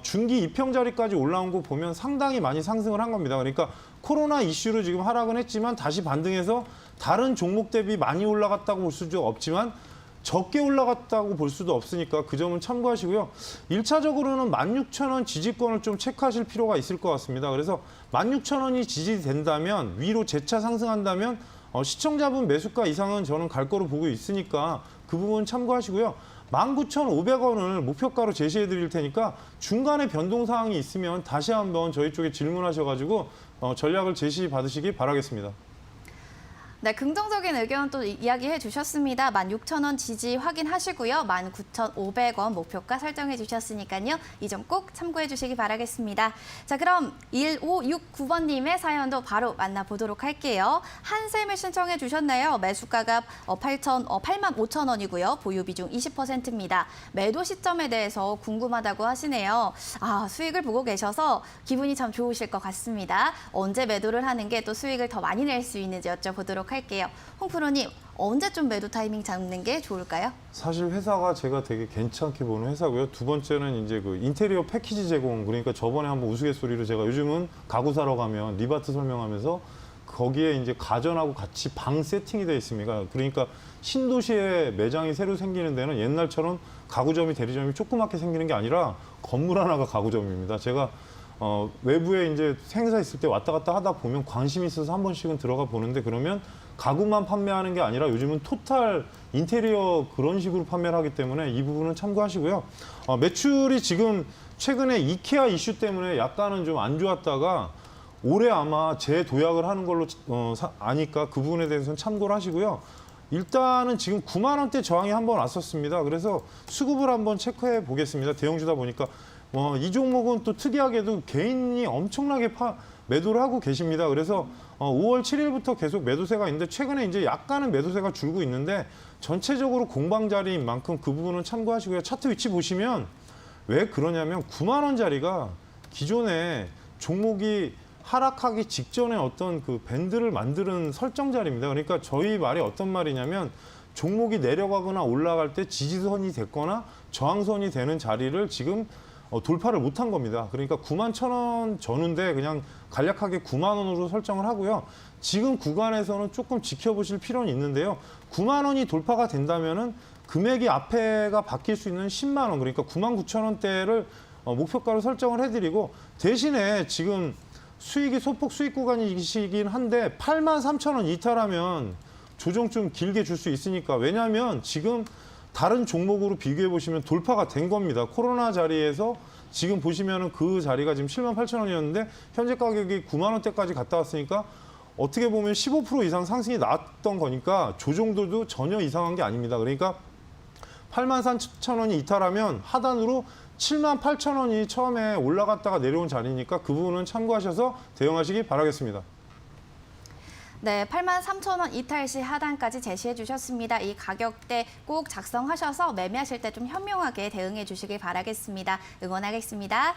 중기 이평 자리까지 올라온 거 보면 상당히 많이 상승을 한 겁니다. 그러니까 코로나 이슈로 지금 하락은 했지만 다시 반등해서 다른 종목 대비 많이 올라갔다고 볼 수도 없지만 적게 올라갔다고 볼 수도 없으니까 그 점은 참고하시고요. 1차적으로는 16,000원 지지권을 좀 체크하실 필요가 있을 것 같습니다. 그래서 16,000원이 지지된다면 위로 재차 상승한다면 시청자분 매수가 이상은 저는 갈 거로 보고 있으니까 그 부분 참고하시고요. 19,500원을 목표가로 제시해 드릴 테니까 중간에 변동 사항이 있으면 다시 한번 저희 쪽에 질문하셔가지고 전략을 제시 받으시기 바라겠습니다. 네, 긍정적인 의견 또 이야기해 주셨습니다. 16,000원 지지 확인하시고요. 19,500원 목표가 설정해 주셨으니까요. 이 점 꼭 참고해 주시기 바라겠습니다. 자, 그럼 1569번님의 사연도 바로 만나보도록 할게요. 한샘을 신청해 주셨나요? 매수가가 85,000원이고요. 보유 비중 20%입니다. 매도 시점에 대해서 궁금하다고 하시네요. 수익을 보고 계셔서 기분이 참 좋으실 것 같습니다. 언제 매도를 하는 게 또 수익을 더 많이 낼 수 있는지 여쭤보도록 할게요. 홍 프로님, 언제쯤 매도 타이밍 잡는 게 좋을까요? 사실 회사가 제가 되게 괜찮게 보는 회사고요. 두 번째는 이제 그 인테리어 패키지 제공, 그러니까 저번에 한번 우스갯소리로 제가 요즘은 가구 사러 가면 리바트 설명하면서 거기에 이제 가전하고 같이 방 세팅이 되어 있습니다. 그러니까 신도시에 매장이 새로 생기는 데는 옛날처럼 가구점이 대리점이 조그맣게 생기는 게 아니라 건물 하나가 가구점입니다. 제가 외부에 이제 행사 있을 때 왔다 갔다 하다 보면 관심이 있어서 한 번씩은 들어가 보는데 그러면 가구만 판매하는 게 아니라 요즘은 토탈 인테리어 그런 식으로 판매를 하기 때문에 이 부분은 참고하시고요. 매출이 지금 최근에 이케아 이슈 때문에 약간은 좀 안 좋았다가 올해 아마 재도약을 하는 걸로 아니까 그 부분에 대해서는 참고를 하시고요. 일단은 지금 9만 원대 저항이 한번 왔었습니다. 그래서 수급을 한번 체크해 보겠습니다. 대형주다 보니까 이 종목은 또 특이하게도 개인이 엄청나게 매도를 하고 계십니다. 그래서 5월 7일부터 계속 매도세가 있는데 최근에 이제 약간은 매도세가 줄고 있는데 전체적으로 공방 자리인 만큼 그 부분은 참고하시고요. 차트 위치 보시면 왜 그러냐면 9만 원짜리가 기존에 종목이 하락하기 직전에 어떤 그 밴드를 만드는 설정 자리입니다. 그러니까 저희 말이 어떤 말이냐면 종목이 내려가거나 올라갈 때 지지선이 됐거나 저항선이 되는 자리를 지금 돌파를 못한 겁니다. 그러니까 91,000원 전후인데 그냥 간략하게 9만 원으로 설정을 하고요. 지금 구간에서는 조금 지켜보실 필요는 있는데요. 9만 원이 돌파가 된다면은 금액이 앞에가 바뀔 수 있는 10만 원, 그러니까 99,000원대를 목표가로 설정을 해드리고 대신에 지금 수익이 소폭 수익 구간이시긴 한데 83,000원 이탈하면 조정 좀 길게 줄 수 있으니까 왜냐하면 지금 다른 종목으로 비교해 보시면 돌파가 된 겁니다. 코로나 자리에서 지금 보시면은 그 자리가 지금 78,000원이었는데 현재 가격이 9만 원대까지 갔다 왔으니까 어떻게 보면 15% 이상 상승이 나왔던 거니까 조정도도 전혀 이상한 게 아닙니다. 그러니까 83,000원이 이탈하면 하단으로 78,000원이 처음에 올라갔다가 내려온 자리니까 그 부분은 참고하셔서 대응하시기 바라겠습니다. 네, 83,000원 이탈 시 하단까지 제시해 주셨습니다. 이 가격대 꼭 작성하셔서 매매하실 때 좀 현명하게 대응해 주시길 바라겠습니다. 응원하겠습니다.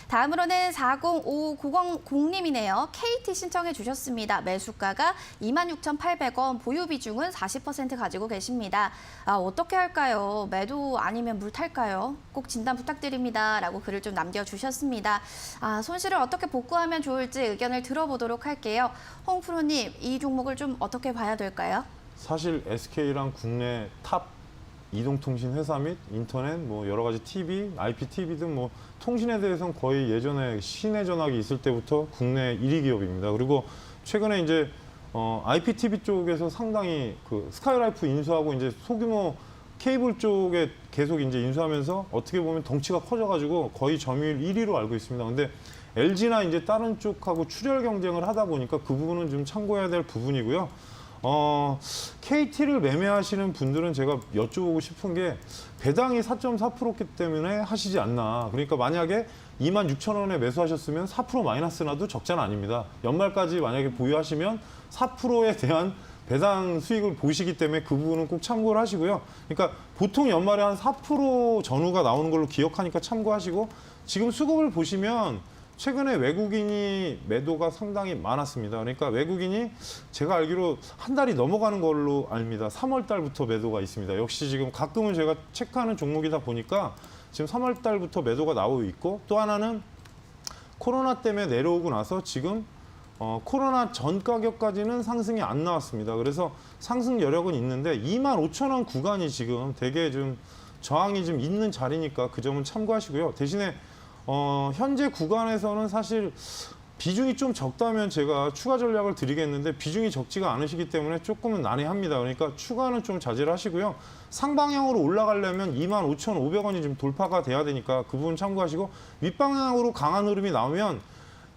다음으로는 40590님이네요. KT 신청해 주셨습니다. 매수가가 26,800원, 보유 비중은 40% 가지고 계십니다. 어떻게 할까요? 매도 아니면 물 탈까요? 꼭 진단 부탁드립니다. 라고 글을 좀 남겨주셨습니다. 손실을 어떻게 복구하면 좋을지 의견을 들어보도록 할게요. 홍 프로님, 이 종목을 좀 어떻게 봐야 될까요? 사실 SK랑 국내 탑 이동통신 회사 및 인터넷, 뭐 여러 가지 TV, IPTV 등 뭐 통신에 대해서는 거의 예전에 시내 전화기 있을 때부터 국내 1위 기업입니다. 그리고 최근에 이제 IPTV 쪽에서 상당히 그 스카이라이프 인수하고 이제 소규모 케이블 쪽에 계속 이제 인수하면서 어떻게 보면 덩치가 커져가지고 거의 점유율 1위로 알고 있습니다. 근데 LG나 이제 다른 쪽하고 출혈 경쟁을 하다 보니까 그 부분은 좀 참고해야 될 부분이고요. KT를 매매하시는 분들은 제가 여쭤보고 싶은 게 배당이 4.4%기 때문에 하시지 않나. 그러니까 만약에 26,000원에 매수하셨으면 4% 마이너스 나도 적자는 아닙니다. 연말까지 만약에 보유하시면 4%에 대한 배당 수익을 보시기 때문에 그 부분은 꼭 참고를 하시고요. 그러니까 보통 연말에 한 4% 전후가 나오는 걸로 기억하니까 참고하시고, 지금 수급을 보시면 최근에 외국인이 매도가 상당히 많았습니다. 그러니까 외국인이 제가 알기로 한 달이 넘어가는 걸로 압니다. 3월 달부터 매도가 있습니다. 역시 지금 가끔은 제가 체크하는 종목이다 보니까 지금 3월 달부터 매도가 나오고 있고, 또 하나는 코로나 때문에 내려오고 나서 지금 코로나 전 가격까지는 상승이 안 나왔습니다. 그래서 상승 여력은 있는데 25,000원 구간이 지금 되게 좀 저항이 좀 있는 자리니까 그 점은 참고하시고요. 대신에 현재 구간에서는 사실 비중이 좀 적다면 제가 추가 전략을 드리겠는데 비중이 적지가 않으시기 때문에 조금은 난해합니다. 그러니까 추가는 좀 자제를 하시고요. 상방향으로 올라가려면 25,500원이 좀 돌파가 돼야 되니까 그 부분 참고하시고, 윗방향으로 강한 흐름이 나오면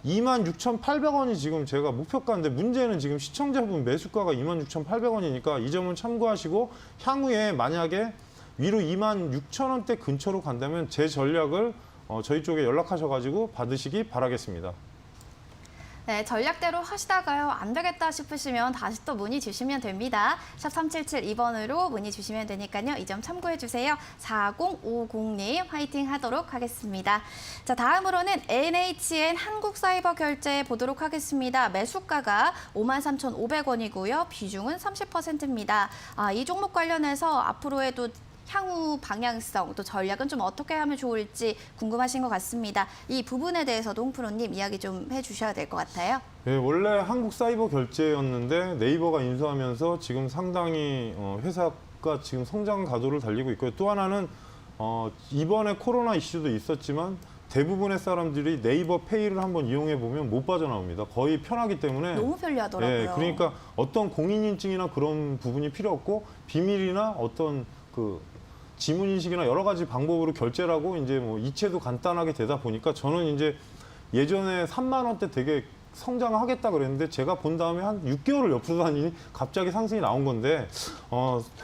26,800원이 지금 제가 목표가인데, 문제는 지금 시청자분 매수가가 26,800원이니까 이 점은 참고하시고, 향후에 만약에 위로 26,000원대 근처로 간다면 제 전략을 저희 쪽에 연락하셔가지고 받으시기 바라겠습니다. 네, 전략대로 하시다가요, 안 되겠다 싶으시면 다시 또 문의 주시면 됩니다. 샵 3772번으로 문의 주시면 되니까요. 이 점 참고해 주세요. 4050님 화이팅 하도록 하겠습니다. 자, 다음으로는 NHN 한국사이버결제 보도록 하겠습니다. 매수가가 53,500원이고요. 비중은 30%입니다. 이 종목 관련해서 앞으로에도 향후 방향성, 또 전략은 좀 어떻게 하면 좋을지 궁금하신 것 같습니다. 이 부분에 대해서도 홍 프로님 이야기 좀 해주셔야 될 것 같아요. 네, 원래 한국 사이버 결제였는데 네이버가 인수하면서 지금 상당히 회사가 지금 성장 가도를 달리고 있고요. 또 하나는 이번에 코로나 이슈도 있었지만 대부분의 사람들이 네이버 페이를 한번 이용해 보면 못 빠져나옵니다. 거의 편하기 때문에. 너무 편리하더라고요. 네, 그러니까 어떤 공인인증이나 그런 부분이 필요 없고, 비밀이나 어떤 그 지문 인식이나 여러 가지 방법으로 결제를 하고 이제 뭐 이체도 간단하게 되다 보니까, 저는 이제 예전에 3만 원대 되게 성장하겠다 그랬는데 제가 본 다음에 한 6개월을 옆으로 다니니 갑자기 상승이 나온 건데,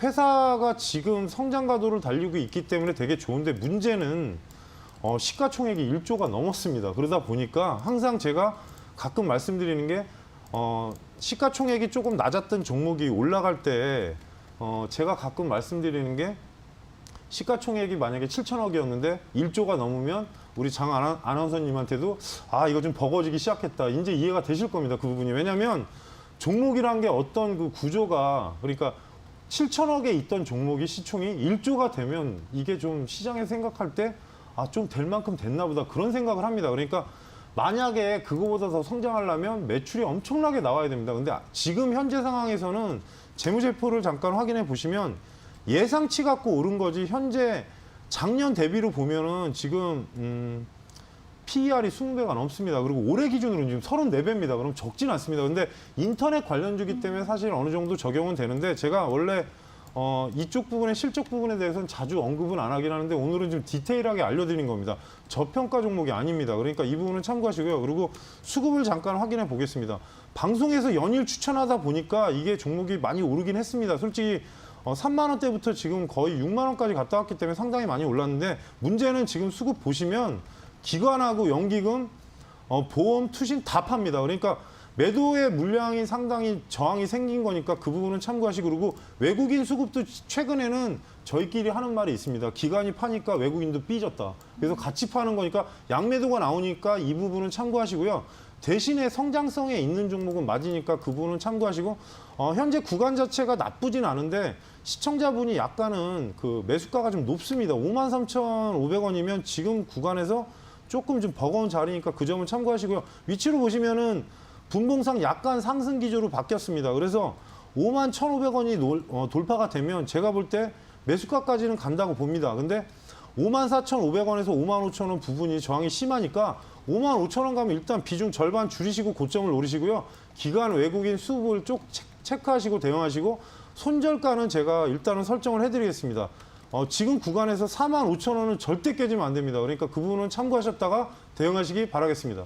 회사가 지금 성장 가도를 달리고 있기 때문에 되게 좋은데, 문제는 시가총액이 1조가 넘었습니다. 그러다 보니까 항상 제가 가끔 말씀드리는 게, 시가총액이 조금 낮았던 종목이 올라갈 때 제가 가끔 말씀드리는 게, 시가총액이 만약에 7천억이었는데 1조가 넘으면 우리 장 아나운서님한테도 이거 좀 버거지기 시작했다. 이제 이해가 되실 겁니다. 그 부분이. 왜냐하면 종목이란 게 어떤 그 구조가, 그러니까 7천억에 있던 종목이 시총이 1조가 되면 이게 좀 시장에 생각할 때 좀 될 만큼 됐나 보다, 그런 생각을 합니다. 그러니까 만약에 그거보다 더 성장하려면 매출이 엄청나게 나와야 됩니다. 근데 지금 현재 상황에서는 재무제표를 잠깐 확인해 보시면 예상치 갖고 오른 거지, 현재 작년 대비로 보면은 지금 PER이 20배가 넘습니다. 그리고 올해 기준으로는 지금 34배입니다. 그럼 적진 않습니다. 근데 인터넷 관련주기 때문에 사실 어느 정도 적용은 되는데, 제가 원래 이쪽 부분의 실적 부분에 대해서는 자주 언급은 안 하긴 하는데 오늘은 좀 디테일하게 알려드린 겁니다. 저평가 종목이 아닙니다. 그러니까 이 부분은 참고하시고요. 그리고 수급을 잠깐 확인해 보겠습니다. 방송에서 연일 추천하다 보니까 이게 종목이 많이 오르긴 했습니다. 솔직히 3만 원대부터 지금 거의 6만 원까지 갔다 왔기 때문에 상당히 많이 올랐는데 문제는 지금 수급 보시면 기관하고 연기금, 보험, 투신 다 팝니다. 그러니까 매도의 물량이 상당히 저항이 생긴 거니까 그 부분은 참고하시고 그리고 외국인 수급도 최근에는 저희끼리 하는 말이 있습니다. 기관이 파니까 외국인도 삐졌다. 그래서 같이 파는 거니까 양매도가 나오니까 이 부분은 참고하시고요. 대신에 성장성에 있는 종목은 맞으니까 그 부분은 참고하시고 현재 구간 자체가 나쁘진 않은데 시청자분이 약간은 그 매수가가 좀 높습니다. 53,500원이면 지금 구간에서 조금 좀 버거운 자리니까 그 점은 참고하시고요. 위치로 보시면은 분봉상 약간 상승 기조로 바뀌었습니다. 그래서 51,500원이 돌파가 되면 제가 볼 때 매수가까지는 간다고 봅니다. 근데 54,500원에서 55,000원 부분이 저항이 심하니까 55,000원 가면 일단 비중 절반 줄이시고 고점을 노리시고요. 기관 외국인 수급을 쭉 체크하시고 대응하시고 손절가는 제가 일단은 설정을 해드리겠습니다. 지금 구간에서 45,000원은 절대 깨지면 안 됩니다. 그러니까 그 부분은 참고하셨다가 대응하시기 바라겠습니다.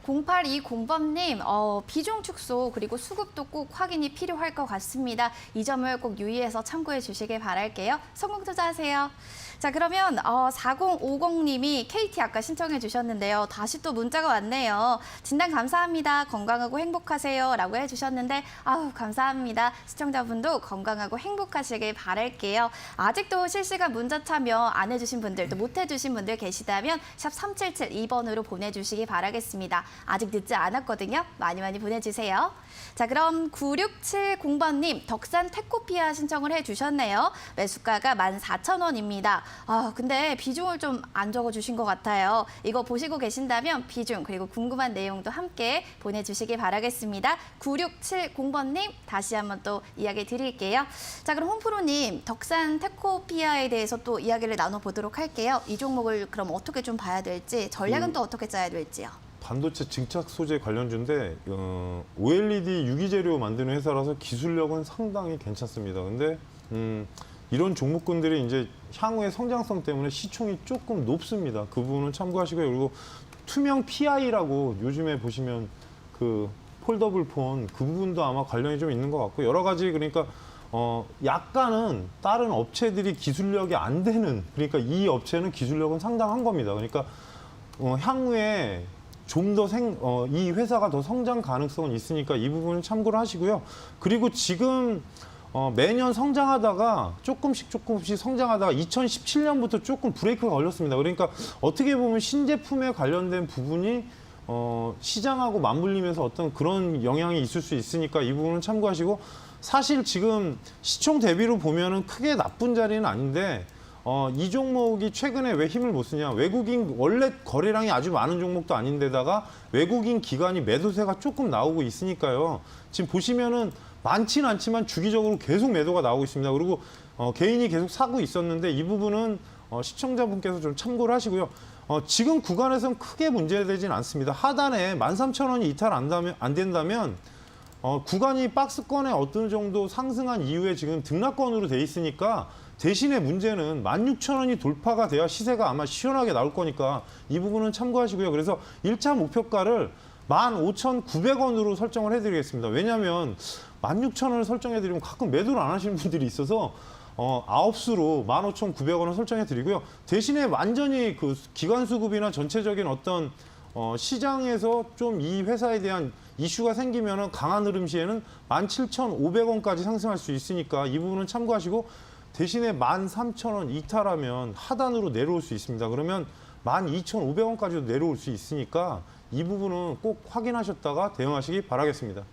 0820번님, 비중 축소 그리고 수급도 꼭 확인이 필요할 것 같습니다. 이 점을 꼭 유의해서 참고해 주시길 바랄게요. 성공 투자하세요. 자, 그러면 4050님이 KT 아까 신청해 주셨는데요. 다시 또 문자가 왔네요. 진단 감사합니다. 건강하고 행복하세요. 라고 해주셨는데 아우 감사합니다. 시청자분도 건강하고 행복하시길 바랄게요. 아직도 실시간 문자 참여 안 해주신 분들 또 못 해주신 분들 계시다면 샵 3772번으로 보내주시기 바라겠습니다. 아직 늦지 않았거든요. 많이 보내주세요. 자, 그럼 9670번님 덕산 테코피아 신청을 해주셨네요. 매수가가 14,000원입니다. 근데 비중을 좀 안 적어주신 것 같아요. 이거 보시고 계신다면 비중 그리고 궁금한 내용도 함께 보내주시기 바라겠습니다. 9670번님 다시 한번 또 이야기 드릴게요. 자, 그럼 홍프로님 덕산 테코피아에 대해서 또 이야기를 나눠보도록 할게요. 이 종목을 그럼 어떻게 좀 봐야 될지 전략은 또 어떻게 짜야 될지요. 반도체 증착 소재 관련주인데 OLED 유기재료 만드는 회사라서 기술력은 상당히 괜찮습니다. 근데 이런 종목군들이 이제 향후의 성장성 때문에 시총이 조금 높습니다. 그 부분은 참고하시고요. 그리고 투명 PI라고 요즘에 보시면 그 폴더블 폰 그 부분도 아마 관련이 좀 있는 것 같고 여러 가지 그러니까 약간은 다른 업체들이 기술력이 안 되는 그러니까 이 업체는 기술력은 상당한 겁니다. 그러니까 향후에 좀 더 이 회사가 더 성장 가능성은 있으니까 이 부분을 참고를 하시고요. 그리고 지금 매년 성장하다가 조금씩 성장하다가 2017년부터 조금 브레이크가 걸렸습니다. 그러니까 어떻게 보면 신제품에 관련된 부분이 시장하고 맞물리면서 어떤 그런 영향이 있을 수 있으니까 이 부분은 참고하시고 사실 지금 시총 대비로 보면은 크게 나쁜 자리는 아닌데 이 종목이 최근에 왜 힘을 못 쓰냐. 외국인 원래 거래량이 아주 많은 종목도 아닌데다가 외국인 기관이 매도세가 조금 나오고 있으니까요. 지금 보시면은 많지는 않지만 주기적으로 계속 매도가 나오고 있습니다. 그리고 개인이 계속 사고 있었는데 이 부분은 시청자분께서 좀 참고를 하시고요. 지금 구간에서는 크게 문제되진 않습니다. 하단에 13,000원이 이탈 안 된다면 구간이 박스권에 어떤 정도 상승한 이후에 지금 등락권으로 돼 있으니까 대신에 문제는 16,000원이 돌파가 돼야 시세가 아마 시원하게 나올 거니까 이 부분은 참고하시고요. 그래서 1차 목표가를 15,900원으로 설정을 해드리겠습니다. 왜냐하면 16,000원을 설정해드리면 가끔 매도를 안 하시는 분들이 있어서 아홉수로 15,900원을 설정해드리고요. 대신에 완전히 그 기관 수급이나 전체적인 어떤 시장에서 좀 이 회사에 대한 이슈가 생기면 강한 흐름 시에는 17,500원까지 상승할 수 있으니까 이 부분은 참고하시고 대신에 13,000원 이탈하면 하단으로 내려올 수 있습니다. 그러면 12,500원까지도 내려올 수 있으니까 이 부분은 꼭 확인하셨다가 대응하시기 바라겠습니다.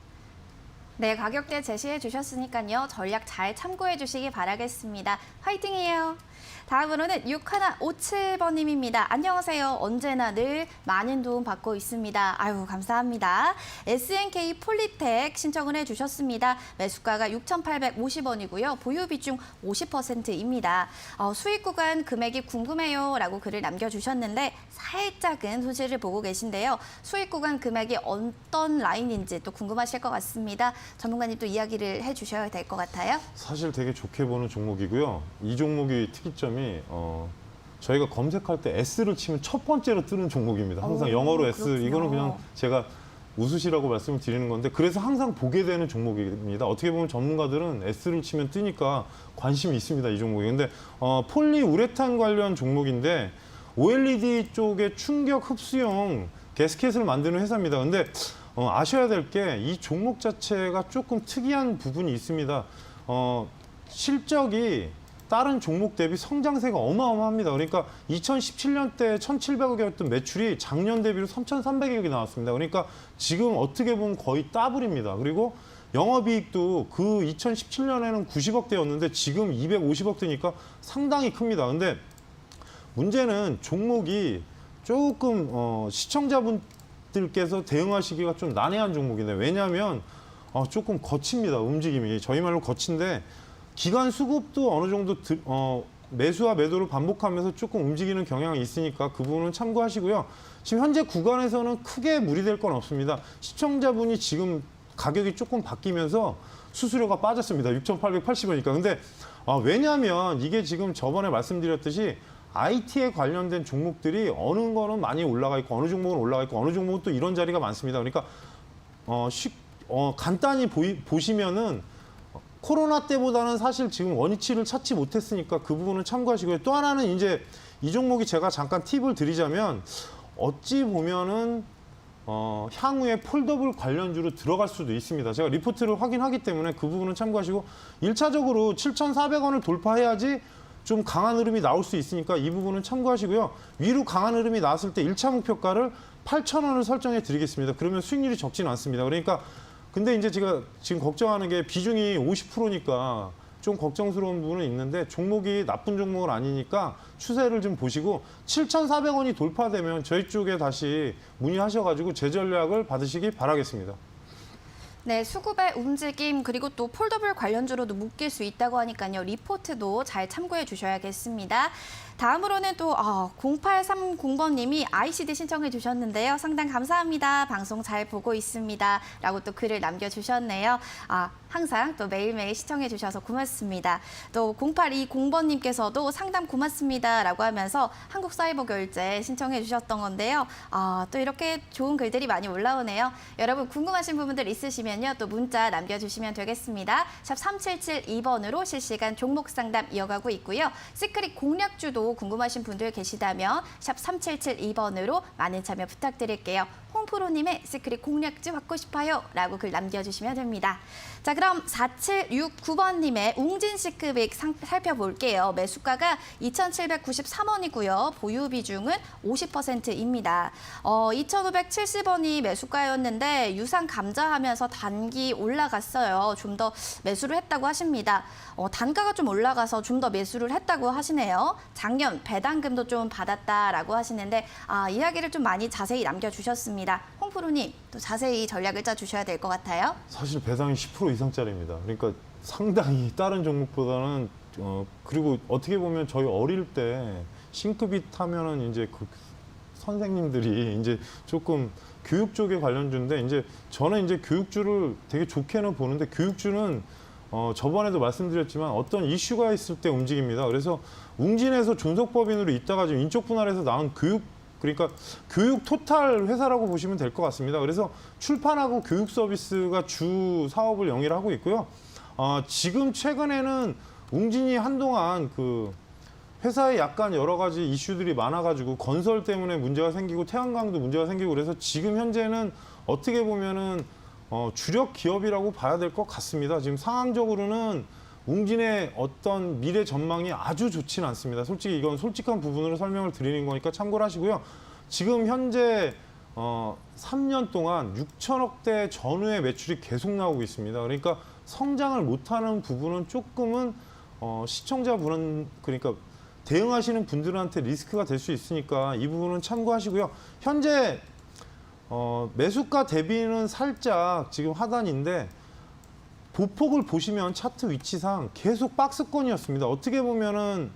네, 가격대 제시해 주셨으니까요. 전략 잘 참고해 주시기 바라겠습니다. 화이팅이에요. 다음으로는 6157번님입니다. 안녕하세요. 언제나 늘 많은 도움 받고 있습니다. 아유, 감사합니다. SNK 폴리텍 신청을 해주셨습니다. 매수가가 6,850원이고요. 보유 비중 50%입니다. 수익 구간 금액이 궁금해요. 라고 글을 남겨주셨는데 살짝은 손실을 보고 계신데요. 수익 구간 금액이 어떤 라인인지 또 궁금하실 것 같습니다. 전문가님 또 이야기를 해주셔야 될 것 같아요. 사실 되게 좋게 보는 종목이고요. 이 종목의 특이점이 저희가 검색할 때 S를 치면 첫 번째로 뜨는 종목입니다. 항상 영어로 S. 그렇군요. 이거는 그냥 제가 웃으시라고 말씀을 드리는 건데 그래서 항상 보게 되는 종목입니다. 어떻게 보면 전문가들은 S를 치면 뜨니까 관심이 있습니다. 이 종목이. 근데 폴리우레탄 관련 종목인데 OLED 쪽에 충격 흡수용 가스켓을 만드는 회사입니다. 근데 아셔야 될 게 이 종목 자체가 조금 특이한 부분이 있습니다. 실적이 다른 종목 대비 성장세가 어마어마합니다. 그러니까 2017년 때 1,700억이었던 매출이 작년 대비로 3,300억이 나왔습니다. 그러니까 지금 어떻게 보면 거의 더블입니다. 그리고 영업이익도 그 2017년에는 90억대였는데 지금 250억대니까 상당히 큽니다. 근데 문제는 종목이 조금 시청자분들께서 대응하시기가 좀 난해한 종목이네요. 왜냐하면 조금 거칩니다. 움직임이. 저희 말로 거친데 기간 수급도 어느 정도 매수와 매도를 반복하면서 조금 움직이는 경향이 있으니까 그 부분은 참고하시고요. 지금 현재 구간에서는 크게 무리될 건 없습니다. 시청자분이 지금 가격이 조금 바뀌면서 수수료가 빠졌습니다. 6,880원이니까. 근데 왜냐하면 이게 지금 저번에 말씀드렸듯이 IT에 관련된 종목들이 어느 거는 많이 올라가 있고 어느 종목은 올라가 있고 어느 종목은 또 이런 자리가 많습니다. 그러니까 간단히 보시면은 코로나 때보다는 사실 지금 원위치를 찾지 못했으니까 그 부분은 참고하시고요. 또 하나는 이제 이 종목이 제가 잠깐 팁을 드리자면 어찌 보면은 향후에 폴더블 관련주로 들어갈 수도 있습니다. 제가 리포트를 확인하기 때문에 그 부분은 참고하시고 1차적으로 7,400원을 돌파해야지 좀 강한 흐름이 나올 수 있으니까 이 부분은 참고하시고요. 위로 강한 흐름이 나왔을 때 1차 목표가를 8,000원을 설정해 드리겠습니다. 그러면 수익률이 적지는 않습니다. 그러니까 근데 이제 제가 지금 걱정하는 게 비중이 50%니까 좀 걱정스러운 부분은 있는데 종목이 나쁜 종목은 아니니까 추세를 좀 보시고 7,400원이 돌파되면 저희 쪽에 다시 문의하셔가지고 재전략을 받으시기 바라겠습니다. 네, 수급의 움직임 그리고 또 폴더블 관련주로도 묶일 수 있다고 하니까요. 리포트도 잘 참고해 주셔야겠습니다. 다음으로는 또 0830번님이 ICD 신청해 주셨는데요. 상당 감사합니다. 방송 잘 보고 있습니다. 라고 또 글을 남겨주셨네요. 항상 또 매일매일 시청해 주셔서 고맙습니다. 또 0820번님께서도 상담 고맙습니다. 라고 하면서 한국사이버결제 신청해 주셨던 건데요. 또 이렇게 좋은 글들이 많이 올라오네요. 여러분 궁금하신 부분들 있으시면요. 또 문자 남겨주시면 되겠습니다. 샵 3772번으로 실시간 종목 상담 이어가고 있고요. 시크릿 공략주도 궁금하신 분들 계시다면 샵 3772번으로 많은 참여 부탁드릴게요. 홍프로님의 시크릿 공략주 받고 싶어요 라고 글 남겨주시면 됩니다. 자, 그럼 4769번님의 웅진시크빅 살펴볼게요. 매수가가 2,793원이고요. 보유 비중은 50%입니다. 2,570원이 매수가였는데 유상 감자하면서 단기 올라갔어요. 좀 더 매수를 했다고 하십니다. 단가가 좀 올라가서 좀 더 매수를 했다고 하시네요. 작년 배당금도 좀 받았다라고 하시는데 이야기를 좀 많이 자세히 남겨주셨습니다. 홍프로님 또 자세히 전략을 짜주셔야 될 것 같아요. 사실 배당이 10% 이상짜리입니다. 그러니까 상당히 다른 종목보다는 그리고 어떻게 보면 저희 어릴 때 싱크빗 하면은 이제 그 선생님들이 이제 조금 교육 쪽에 관련주인데 이제 저는 이제 교육주를 되게 좋게는 보는데 교육주는 저번에도 말씀드렸지만 어떤 이슈가 있을 때 움직입니다. 그래서 웅진에서 존속법인으로 있다가 지금 인적 분할해서 나온 그러니까 교육 토탈 회사라고 보시면 될 것 같습니다. 그래서 출판하고 교육 서비스가 주 사업을 영위를 하고 있고요. 지금 최근에는 웅진이 한동안 그 회사에 약간 여러 가지 이슈들이 많아가지고 건설 때문에 문제가 생기고 태양광도 문제가 생기고 그래서 지금 현재는 어떻게 보면은 주력 기업이라고 봐야 될 것 같습니다. 지금 상황적으로는 웅진의 어떤 미래 전망이 아주 좋지는 않습니다. 솔직히 이건 솔직한 부분으로 설명을 드리는 거니까 참고를 하시고요. 지금 현재 3년 동안 6천억대 전후의 매출이 계속 나오고 있습니다. 그러니까 성장을 못하는 부분은 조금은 시청자분은 그러니까 대응하시는 분들한테 리스크가 될 수 있으니까 이 부분은 참고하시고요. 현재 매수가 대비는 살짝 지금 하단인데 보폭을 보시면 차트 위치상 계속 박스권이었습니다. 어떻게 보면은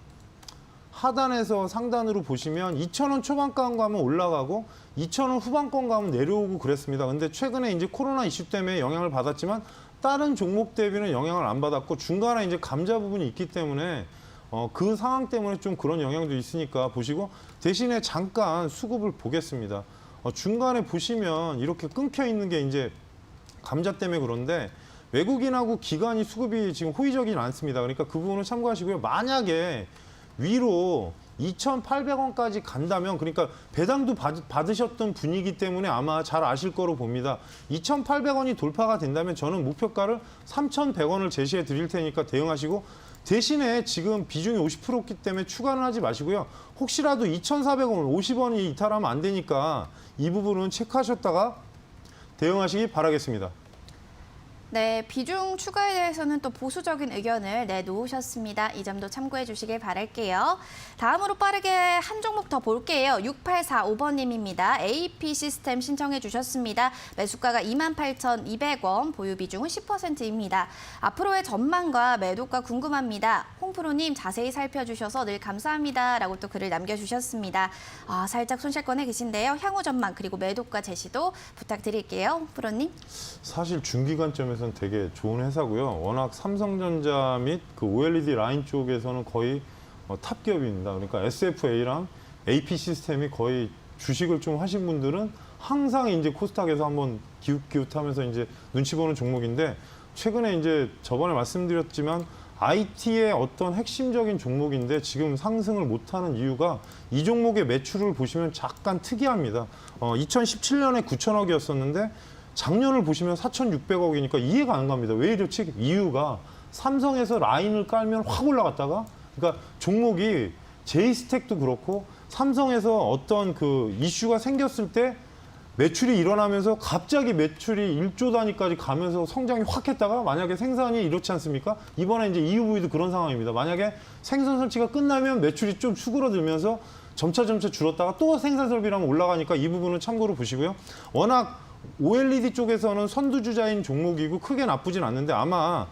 하단에서 상단으로 보시면 2,000원 초반권 가면 올라가고 2,000원 후반권 가면 내려오고 그랬습니다. 근데 최근에 이제 코로나 이슈 때문에 영향을 받았지만 다른 종목 대비는 영향을 안 받았고 중간에 이제 감자 부분이 있기 때문에 그 상황 때문에 좀 그런 영향도 있으니까 보시고 대신에 잠깐 수급을 보겠습니다. 중간에 보시면 이렇게 끊겨 있는 게 이제 감자 때문에 그런데 외국인하고 기관이 수급이 지금 호의적이진 않습니다. 그러니까 그 부분을 참고하시고요. 만약에 위로 2,800원까지 간다면 그러니까 배당도 받으셨던 분이기 때문에 아마 잘 아실 거로 봅니다. 2,800원이 돌파가 된다면 저는 목표가를 3,100원을 제시해 드릴 테니까 대응하시고 대신에 지금 비중이 50%기 때문에 추가는 하지 마시고요. 혹시라도 2,400원, 50원이 이탈하면 안 되니까 이 부분은 체크하셨다가 대응하시기 바라겠습니다. 네, 비중 추가에 대해서는 또 보수적인 의견을 내놓으셨습니다. 이 점도 참고해 주시길 바랄게요. 다음으로 빠르게 한 종목 더 볼게요. 6845번님입니다. AP 시스템 신청해 주셨습니다. 매수가가 28,200원, 보유 비중은 10%입니다. 앞으로의 전망과 매도가 궁금합니다. 홍프로님 자세히 살펴주셔서 늘 감사합니다. 라고 또 글을 남겨주셨습니다. 살짝 손실권에 계신데요. 향후 전망 그리고 매도가 제시도 부탁드릴게요. 홍프로님. 사실 중기관점에서는 되게 좋은 회사고요. 워낙 삼성전자 및 그 OLED 라인 쪽에서는 거의 탑기업입니다. 그러니까 SFA랑 AP 시스템이 거의 주식을 좀 하신 분들은 항상 이제 코스닥에서 한번 기웃기웃하면서 이제 눈치 보는 종목인데 최근에 이제 저번에 말씀드렸지만 IT의 어떤 핵심적인 종목인데 지금 상승을 못하는 이유가 이 종목의 매출을 보시면 잠깐 특이합니다. 2017년에 9천억이었었는데 작년을 보시면 4,600억이니까 이해가 안 갑니다. 왜 이렇지? 이유가 삼성에서 라인을 깔면 확 올라갔다가 그러니까 종목이 제이스택도 그렇고 삼성에서 어떤 그 이슈가 생겼을 때 매출이 일어나면서 갑자기 매출이 1조 단위까지 가면서 성장이 확 했다가 만약에 생산이 이렇지 않습니까? 이번에 이제 EUV도 그런 상황입니다. 만약에 생산 설치가 끝나면 매출이 좀 수그러들면서 점차 줄었다가 또 생산 설비라면 올라가니까 이 부분은 참고로 보시고요. 워낙 OLED 쪽에서는 선두주자인 종목이고 크게 나쁘진 않는데 아마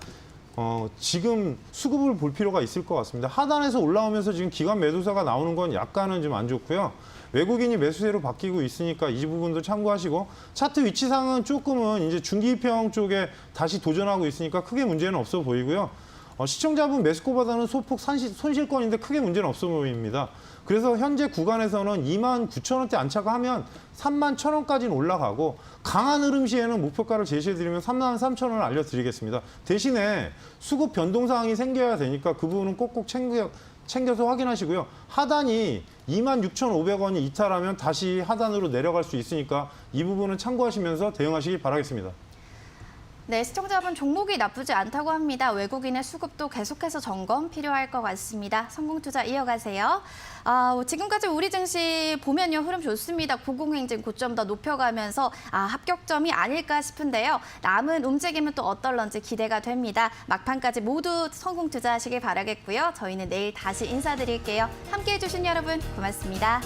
지금 수급을 볼 필요가 있을 것 같습니다. 하단에서 올라오면서 지금 기관 매도사가 나오는 건 약간은 좀 안 좋고요. 외국인이 매수세로 바뀌고 있으니까 이 부분도 참고하시고 차트 위치상은 조금은 이제 중기평 쪽에 다시 도전하고 있으니까 크게 문제는 없어 보이고요. 시청자분 매수가보다는 소폭 손실권인데 크게 문제는 없어 보입니다. 그래서 현재 구간에서는 29,000원대 안착하면 31,000원까지는 올라가고 강한 흐름 시에는 목표가를 제시해드리면 33,000원을 알려드리겠습니다. 대신에 수급 변동 사항이 생겨야 되니까 그 부분은 꼭꼭 챙겨서 확인하시고요. 하단이 26,500원이 이탈하면 다시 하단으로 내려갈 수 있으니까 이 부분은 참고하시면서 대응하시기 바라겠습니다. 네, 시청자분 종목이 나쁘지 않다고 합니다. 외국인의 수급도 계속해서 점검 필요할 것 같습니다. 성공투자 이어가세요. 지금까지 우리 증시 보면요, 흐름 좋습니다. 고공행진 고점 더 높여가면서 합격점이 아닐까 싶은데요. 남은 움직임은 또 어떨런지 기대가 됩니다. 막판까지 모두 성공투자하시길 바라겠고요. 저희는 내일 다시 인사드릴게요. 함께해 주신 여러분 고맙습니다.